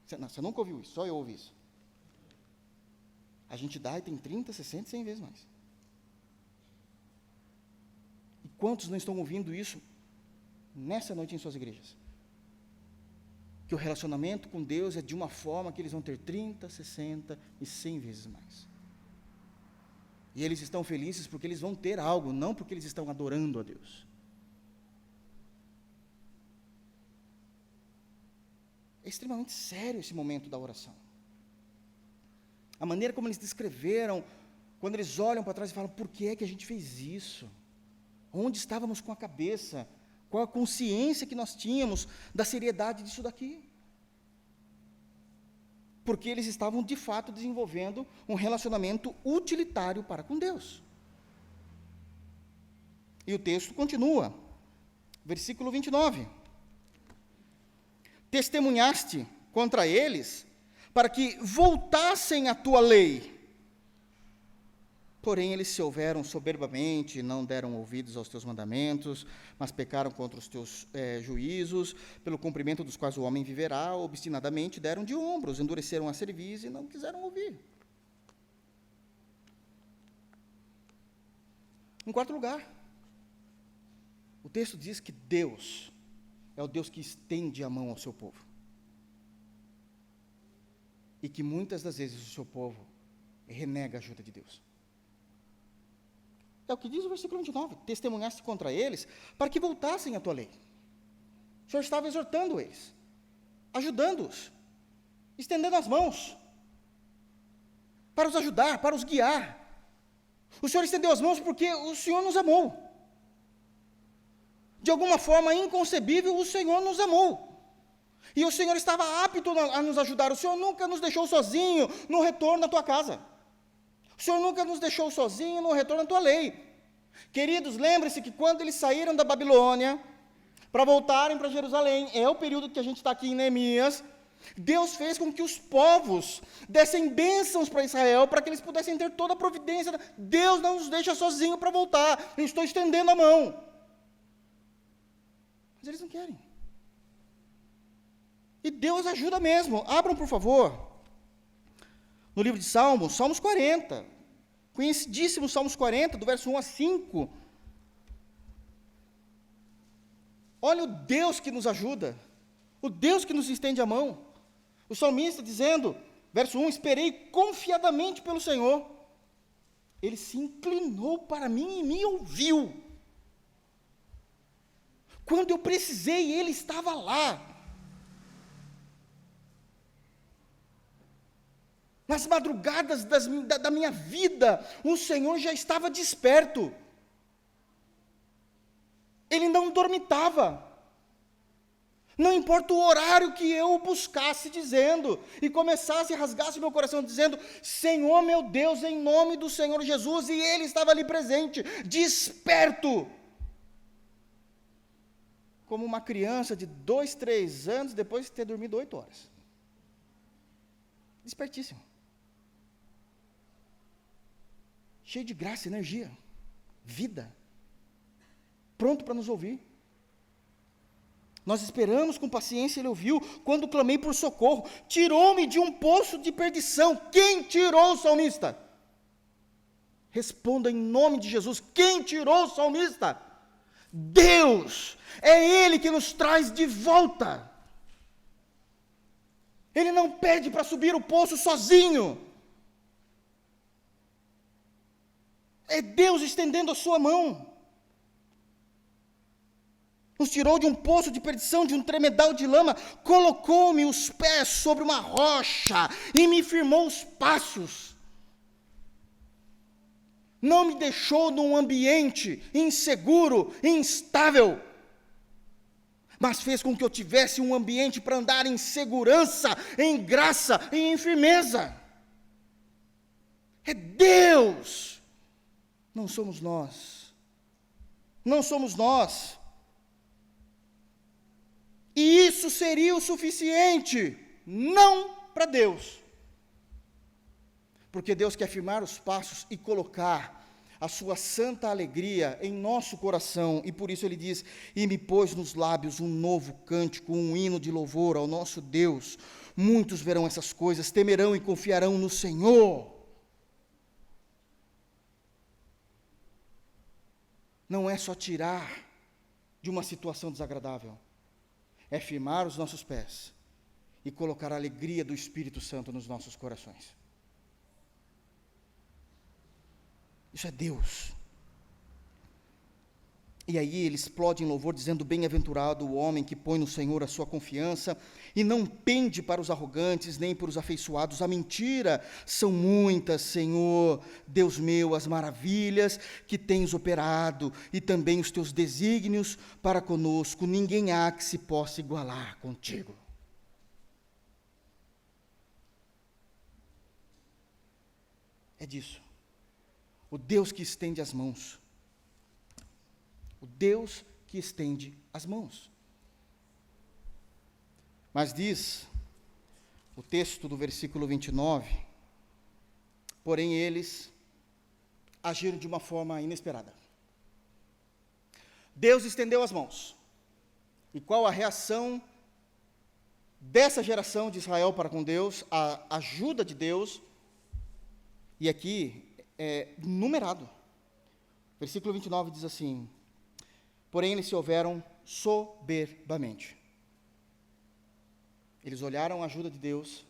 Você nunca ouviu isso, só eu ouvi isso. A gente dá e tem 30, 60 e 100 vezes mais. E quantos não estão ouvindo isso nessa noite em suas igrejas? Que o relacionamento com Deus é de uma forma que eles vão ter 30, 60 e 100 vezes mais. E eles estão felizes porque eles vão ter algo, não porque eles estão adorando a Deus. É extremamente sério esse momento da oração. A maneira como eles descreveram, quando eles olham para trás e falam, por que é que a gente fez isso? Onde estávamos com a cabeça? Qual a consciência que nós tínhamos da seriedade disso daqui? Porque eles estavam, de fato, desenvolvendo um relacionamento utilitário para com Deus. E o texto continua, versículo 29. Testemunhaste contra eles, para que voltassem à tua lei. Porém, eles se houveram soberbamente, não deram ouvidos aos teus mandamentos, mas pecaram contra os teus juízos, pelo cumprimento dos quais o homem viverá, obstinadamente deram de ombros, endureceram a cerviz e não quiseram ouvir. Em quarto lugar, o texto diz que Deus é o Deus que estende a mão ao seu povo. E que muitas das vezes o seu povo renega a ajuda de Deus. É o que diz o versículo 29, testemunhaste contra eles, para que voltassem à tua lei. O Senhor estava exortando eles, ajudando-os, estendendo as mãos, para os ajudar, para os guiar. O Senhor estendeu as mãos porque o Senhor nos amou. De alguma forma inconcebível, o Senhor nos amou. E o Senhor estava apto a nos ajudar. O Senhor nunca nos deixou sozinho no retorno à tua casa. O Senhor nunca nos deixou sozinho no retorno à tua lei. Queridos, lembre-se que quando eles saíram da Babilônia, para voltarem para Jerusalém. É o período que a gente está aqui em Neemias. Deus fez com que os povos dessem bênçãos para Israel, para que eles pudessem ter toda a providência. Deus não nos deixa sozinho para voltar. Eu estou estendendo a mão. Mas eles não querem. E Deus ajuda mesmo. Abram, por favor, no livro de Salmos, Salmos 40. Conhecidíssimo Salmos 40, do verso 1 a 5. Olha o Deus que nos ajuda. O Deus que nos estende a mão. O salmista dizendo, verso 1, esperei confiadamente pelo Senhor. Ele se inclinou para mim e me ouviu. Quando eu precisei, Ele estava lá. Nas madrugadas da minha vida, o Senhor já estava desperto. Ele não dormitava. Não importa o horário que eu o buscasse dizendo, e começasse, rasgasse meu coração dizendo, Senhor meu Deus, em nome do Senhor Jesus, e Ele estava ali presente, desperto. Como uma criança de 2, 3 anos, depois de ter dormido 8 horas. Despertíssimo. Cheio de graça, energia, vida, pronto para nos ouvir. Nós esperamos com paciência, Ele ouviu, quando clamei por socorro, tirou-me de um poço de perdição. Quem tirou o salmista? Responda em nome de Jesus, quem tirou o salmista? Deus, é Ele que nos traz de volta. Ele não pede para subir o poço sozinho. É Deus estendendo a sua mão. Nos tirou de um poço de perdição, de um tremedal de lama, colocou-me os pés sobre uma rocha e me firmou os passos. Não me deixou num ambiente inseguro, instável, mas fez com que eu tivesse um ambiente para andar em segurança, em graça e em firmeza. É Deus. Não somos nós. Não somos nós. E isso seria o suficiente? Não para Deus. Porque Deus quer firmar os passos e colocar a sua santa alegria em nosso coração. E por isso Ele diz, e me pôs nos lábios um novo cântico, um hino de louvor ao nosso Deus. Muitos verão essas coisas, temerão e confiarão no Senhor. Não é só tirar de uma situação desagradável, é firmar os nossos pés e colocar a alegria do Espírito Santo nos nossos corações. Isso é Deus. E aí ele explode em louvor, dizendo, bem-aventurado o homem que põe no Senhor a sua confiança, e não pende para os arrogantes, nem para os afeiçoados. A mentira são muitas, Senhor, Deus meu, as maravilhas que tens operado, e também os teus desígnios para conosco. Ninguém há que se possa igualar contigo. É disso. O Deus que estende as mãos. O Deus que estende as mãos. Mas diz o texto do versículo 29, porém eles agiram de uma forma inesperada. Deus estendeu as mãos. E qual a reação dessa geração de Israel para com Deus? A ajuda de Deus. E aqui é numerado. Versículo 29 diz assim, porém eles se houveram soberbamente. Eles olharam a ajuda de Deus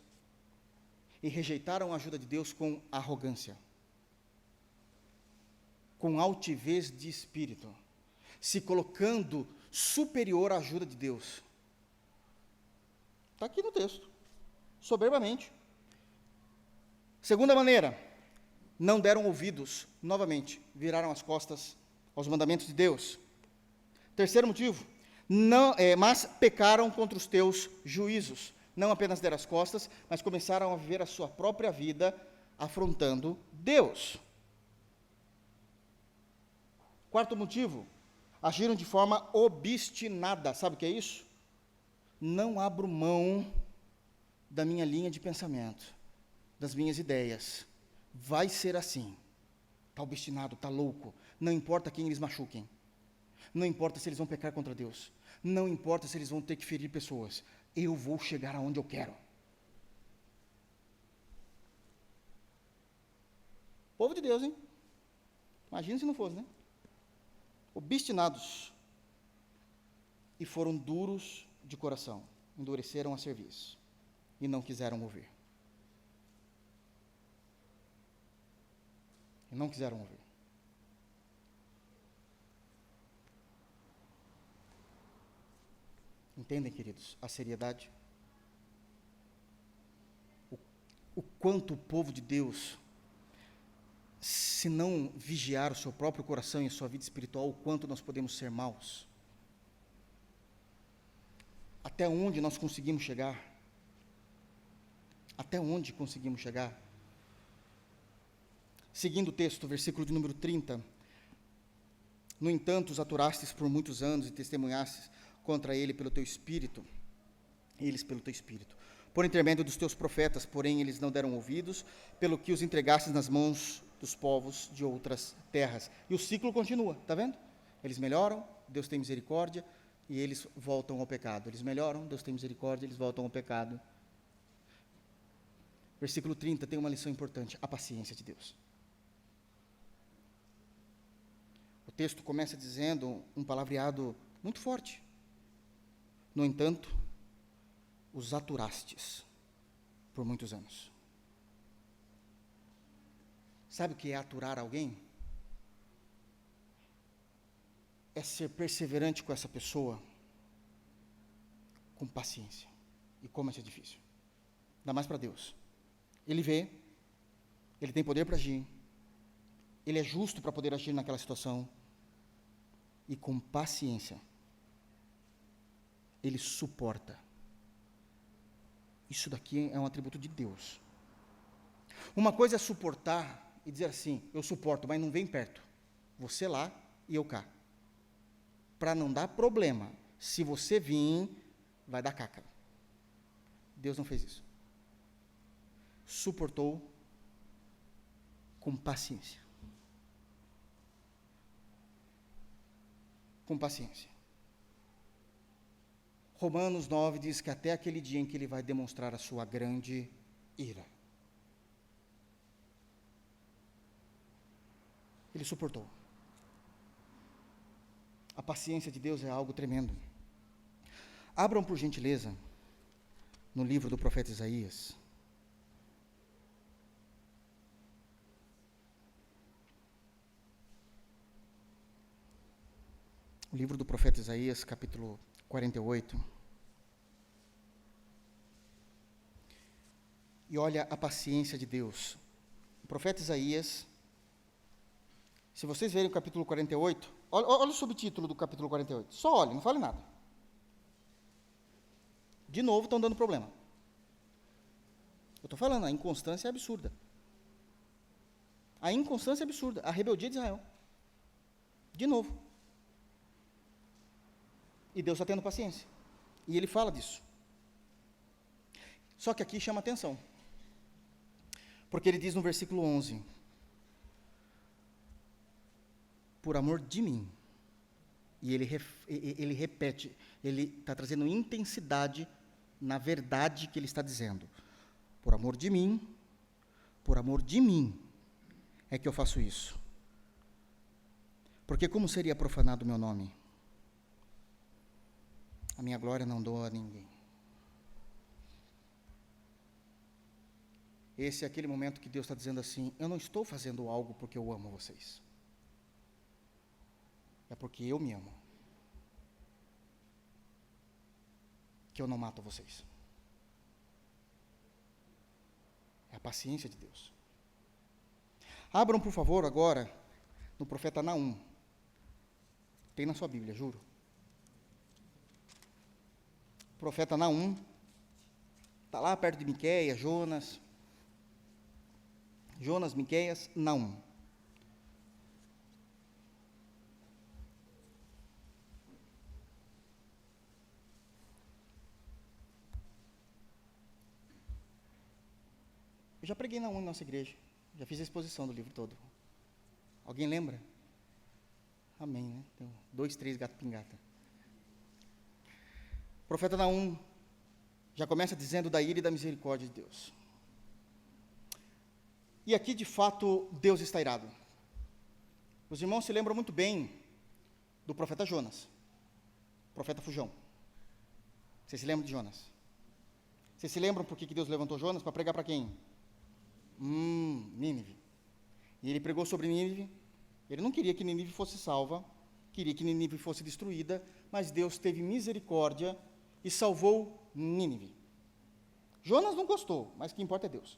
e rejeitaram a ajuda de Deus com arrogância, com altivez de espírito, se colocando superior à ajuda de Deus. Está aqui no texto, soberbamente. Segunda maneira, não deram ouvidos, novamente, viraram as costas aos mandamentos de Deus. Terceiro motivo, mas pecaram contra os teus juízos. Não apenas deram as costas, mas começaram a viver a sua própria vida, afrontando Deus. Quarto motivo, Agiram de forma obstinada. Sabe o que é isso? Não abro mão da minha linha de pensamento, das minhas ideias. Vai ser assim. Está obstinado, está louco. Não importa quem eles machuquem. Não importa se eles vão pecar contra Deus. Não importa se eles vão ter que ferir pessoas. Eu vou chegar aonde eu quero. Povo de Deus, hein? Imagina se não fosse, né? Obstinados. E foram duros de coração. Endureceram a serviço. E não quiseram ouvir. E não quiseram ouvir. Entendem, queridos, a seriedade? O quanto o povo de Deus, se não vigiar o seu próprio coração e a sua vida espiritual, o quanto nós podemos ser maus. Até onde nós conseguimos chegar? Até onde conseguimos chegar? Seguindo o texto, versículo de número 30. No entanto, os aturastes por muitos anos e testemunhastes contra ele pelo teu espírito, eles pelo teu espírito, por intermédio dos teus profetas, porém eles não deram ouvidos, pelo que os entregastes nas mãos dos povos de outras terras. E o ciclo continua, está vendo? Eles melhoram, Deus tem misericórdia, e eles voltam ao pecado. Eles melhoram, Deus tem misericórdia, eles voltam ao pecado. Versículo 30 tem uma lição importante, a paciência de Deus. O texto começa dizendo um palavreado muito forte. No entanto, os aturastes por muitos anos. Sabe o que é aturar alguém? É ser perseverante com essa pessoa, com paciência. E como isso é difícil. Ainda mais para Deus. Ele vê, ele tem poder para agir, ele é justo para poder agir naquela situação, e com paciência, ele suporta. Isso daqui é um atributo de Deus. Uma coisa é suportar e dizer assim, eu suporto, mas não vem perto. Você lá e eu cá. Para não dar problema. Se você vir, vai dar caca. Deus não fez isso. Suportou com paciência. Com paciência. Romanos 9 diz que até aquele dia em que ele vai demonstrar a sua grande ira. Ele suportou. A paciência de Deus é algo tremendo. Abram, por gentileza, no livro do profeta Isaías. O livro do profeta Isaías, capítulo 48. E olha a paciência de Deus. O profeta Isaías, se vocês verem o capítulo 48, olha o subtítulo do capítulo 48. Só olhe, não fale nada. De novo estão dando problema. Eu estou falando, a inconstância é absurda. A inconstância é absurda. A rebeldia de Israel. De novo. E Deus está tendo paciência. E ele fala disso. Só que aqui chama atenção. Porque ele diz no versículo 11, por amor de mim. E ele repete, ele está trazendo intensidade na verdade que ele está dizendo. Por amor de mim é que eu faço isso. Porque como seria profanado o meu nome? A minha glória não dou a ninguém. Esse é aquele momento que Deus está dizendo assim, eu não estou fazendo algo porque eu amo vocês. É porque eu me amo. Que eu não mato vocês. É a paciência de Deus. Abram, por favor, agora, no profeta Naum. Tem na sua Bíblia, juro. O profeta Naum, está lá perto de Miqueias, Jonas, Miqueias, Naum. Eu já preguei Naum em nossa igreja. Já fiz a exposição do livro todo. Alguém lembra? Amém, né? Então, 2, 3, gato pingata. O profeta Naum já começa dizendo da ira e da misericórdia de Deus. E aqui, de fato, Deus está irado. Os irmãos se lembram muito bem do profeta Jonas, profeta fujão. Vocês se lembram de Jonas? Vocês se lembram por que Deus levantou Jonas? Para pregar para quem? Nínive. E ele pregou sobre Nínive. Ele não queria que Nínive fosse salva, queria que Nínive fosse destruída, mas Deus teve misericórdia e salvou Nínive. Jonas não gostou, mas o que importa é Deus.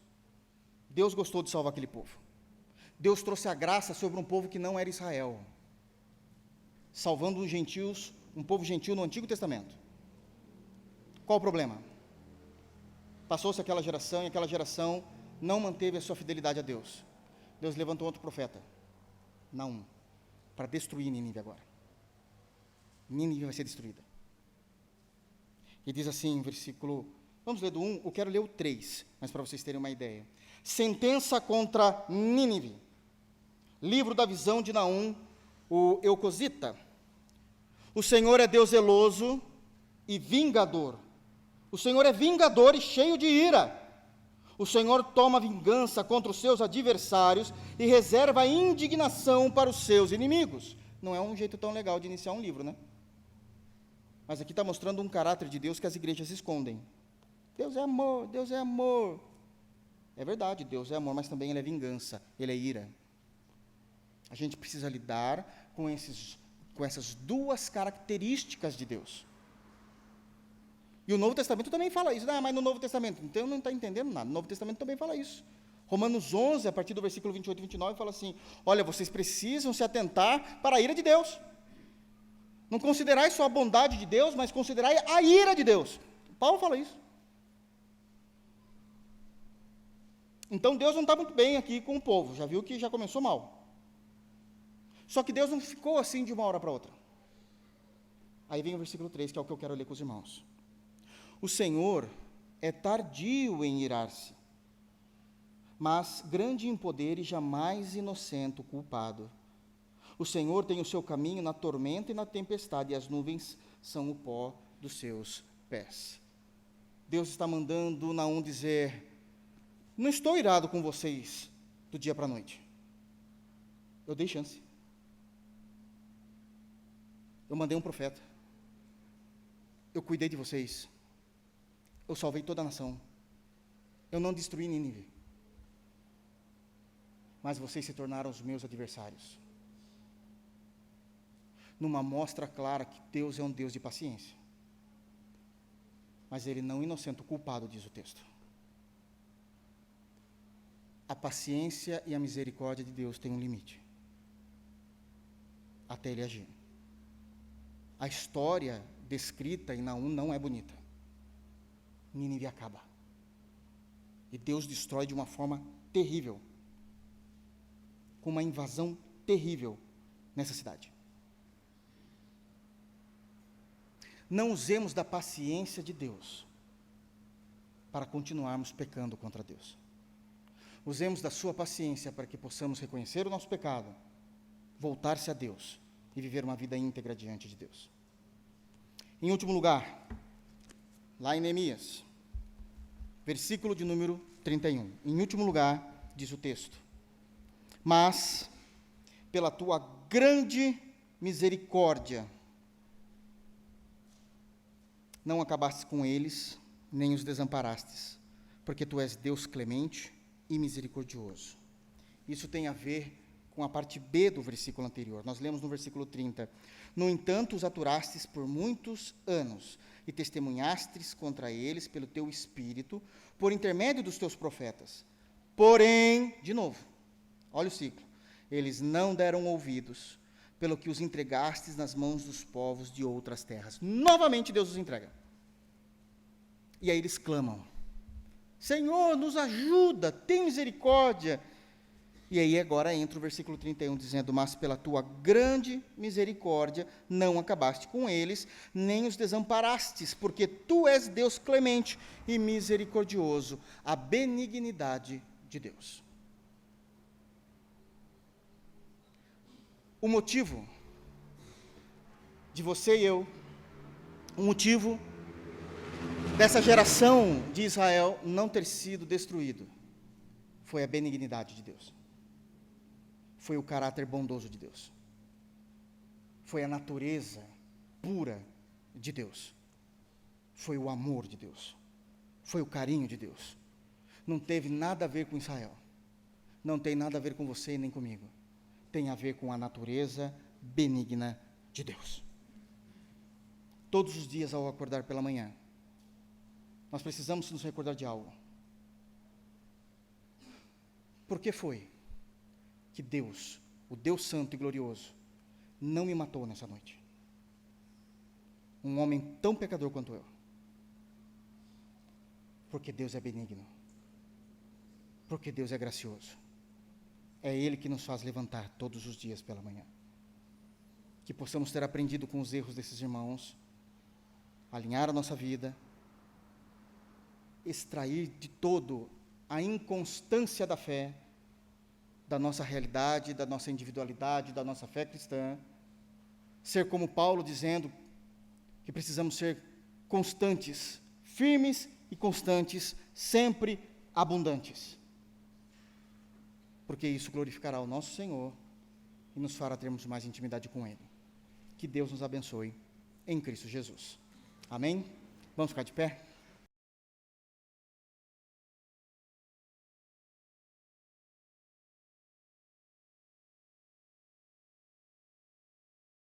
Deus gostou de salvar aquele povo. Deus trouxe a graça sobre um povo que não era Israel, salvando os gentios, um povo gentil no Antigo Testamento. Qual o problema? Passou-se aquela geração e aquela geração não manteve a sua fidelidade a Deus. Deus levantou outro profeta, Naum, para destruir Nínive agora. Nínive vai ser destruída. E diz assim, versículo, vamos ler do 1, eu quero ler o 3, mas para vocês terem uma ideia. Sentença contra Nínive. Livro da visão de Naum, o Eucosita. O Senhor é Deus zeloso e vingador. O Senhor é vingador e cheio de ira. O Senhor toma vingança contra os seus adversários e reserva a indignação para os seus inimigos. Não é um jeito tão legal de iniciar um livro, né? Mas aqui está mostrando um caráter de Deus que as igrejas escondem. Deus é amor, Deus é amor. É verdade, Deus é amor, mas também Ele é vingança, Ele é ira. A gente precisa lidar com essas duas características de Deus. E o Novo Testamento também fala isso. Mas no Novo Testamento, então não está entendendo nada. O Novo Testamento também fala isso. Romanos 11, a partir do versículo 28 e 29, fala assim, olha, vocês precisam se atentar para a ira de Deus. Não considerai só a bondade de Deus, mas considerai a ira de Deus. Paulo fala isso. Então Deus não está muito bem aqui com o povo, já viu que já começou mal. Só que Deus não ficou assim de uma hora para outra. Aí vem o versículo 3, que é o que eu quero ler com os irmãos. O Senhor é tardio em irar-se, mas grande em poder e jamais inocente o culpado. O Senhor tem o seu caminho na tormenta e na tempestade, e as nuvens são o pó dos seus pés. Deus está mandando Naum dizer, não estou irado com vocês do dia para a noite. Eu dei chance. Eu mandei um profeta. Eu cuidei de vocês. Eu salvei toda a nação. Eu não destruí Nínive. Mas vocês se tornaram os meus adversários. Numa mostra clara que Deus é um Deus de paciência. Mas Ele não inocenta o culpado, diz o texto. A paciência e a misericórdia de Deus têm um limite. Até Ele agir. A história descrita em Naum não é bonita. Nínive acaba. E Deus destrói de uma forma terrível. Com uma invasão terrível nessa cidade. Não usemos da paciência de Deus para continuarmos pecando contra Deus. Usemos da sua paciência para que possamos reconhecer o nosso pecado, voltar-se a Deus e viver uma vida íntegra diante de Deus. Em último lugar, lá em Neemias, versículo de número 31. Em último lugar, diz o texto, mas pela tua grande misericórdia, não acabaste com eles, nem os desamparastes, porque tu és Deus clemente e misericordioso. Isso tem a ver com a parte B do versículo anterior. Nós lemos no versículo 30. No entanto, os aturastes por muitos anos, e testemunhastes contra eles pelo teu espírito, por intermédio dos teus profetas. Porém, de novo, olha o ciclo, eles não deram ouvidos, pelo que os entregastes nas mãos dos povos de outras terras. Novamente Deus os entrega. E aí eles clamam, Senhor, nos ajuda, tem misericórdia. E aí agora entra o versículo 31, dizendo, mas pela tua grande misericórdia não acabaste com eles, nem os desamparastes, porque tu és Deus clemente e misericordioso. A benignidade de Deus. O motivo de você e eu, o motivo dessa geração de Israel não ter sido destruído, foi a benignidade de Deus. Foi o caráter bondoso de Deus. Foi a natureza pura de Deus. Foi o amor de Deus. Foi o carinho de Deus. Não teve nada a ver com Israel. Não tem nada a ver com você nem comigo. Tem a ver com a natureza benigna de Deus. Todos os dias ao acordar pela manhã, nós precisamos nos recordar de algo. Por que foi que Deus, o Deus Santo e Glorioso, não me matou nessa noite? Um homem tão pecador quanto eu. Porque Deus é benigno. Porque Deus é gracioso. É Ele que nos faz levantar todos os dias pela manhã. Que possamos ter aprendido com os erros desses irmãos, alinhar a nossa vida, extrair de todo a inconstância da fé, da nossa realidade, da nossa individualidade, da nossa fé cristã, ser como Paulo dizendo que precisamos ser constantes, firmes e constantes, sempre abundantes, porque isso glorificará o nosso Senhor e nos fará termos mais intimidade com Ele. Que Deus nos abençoe em Cristo Jesus. Amém? Vamos ficar de pé?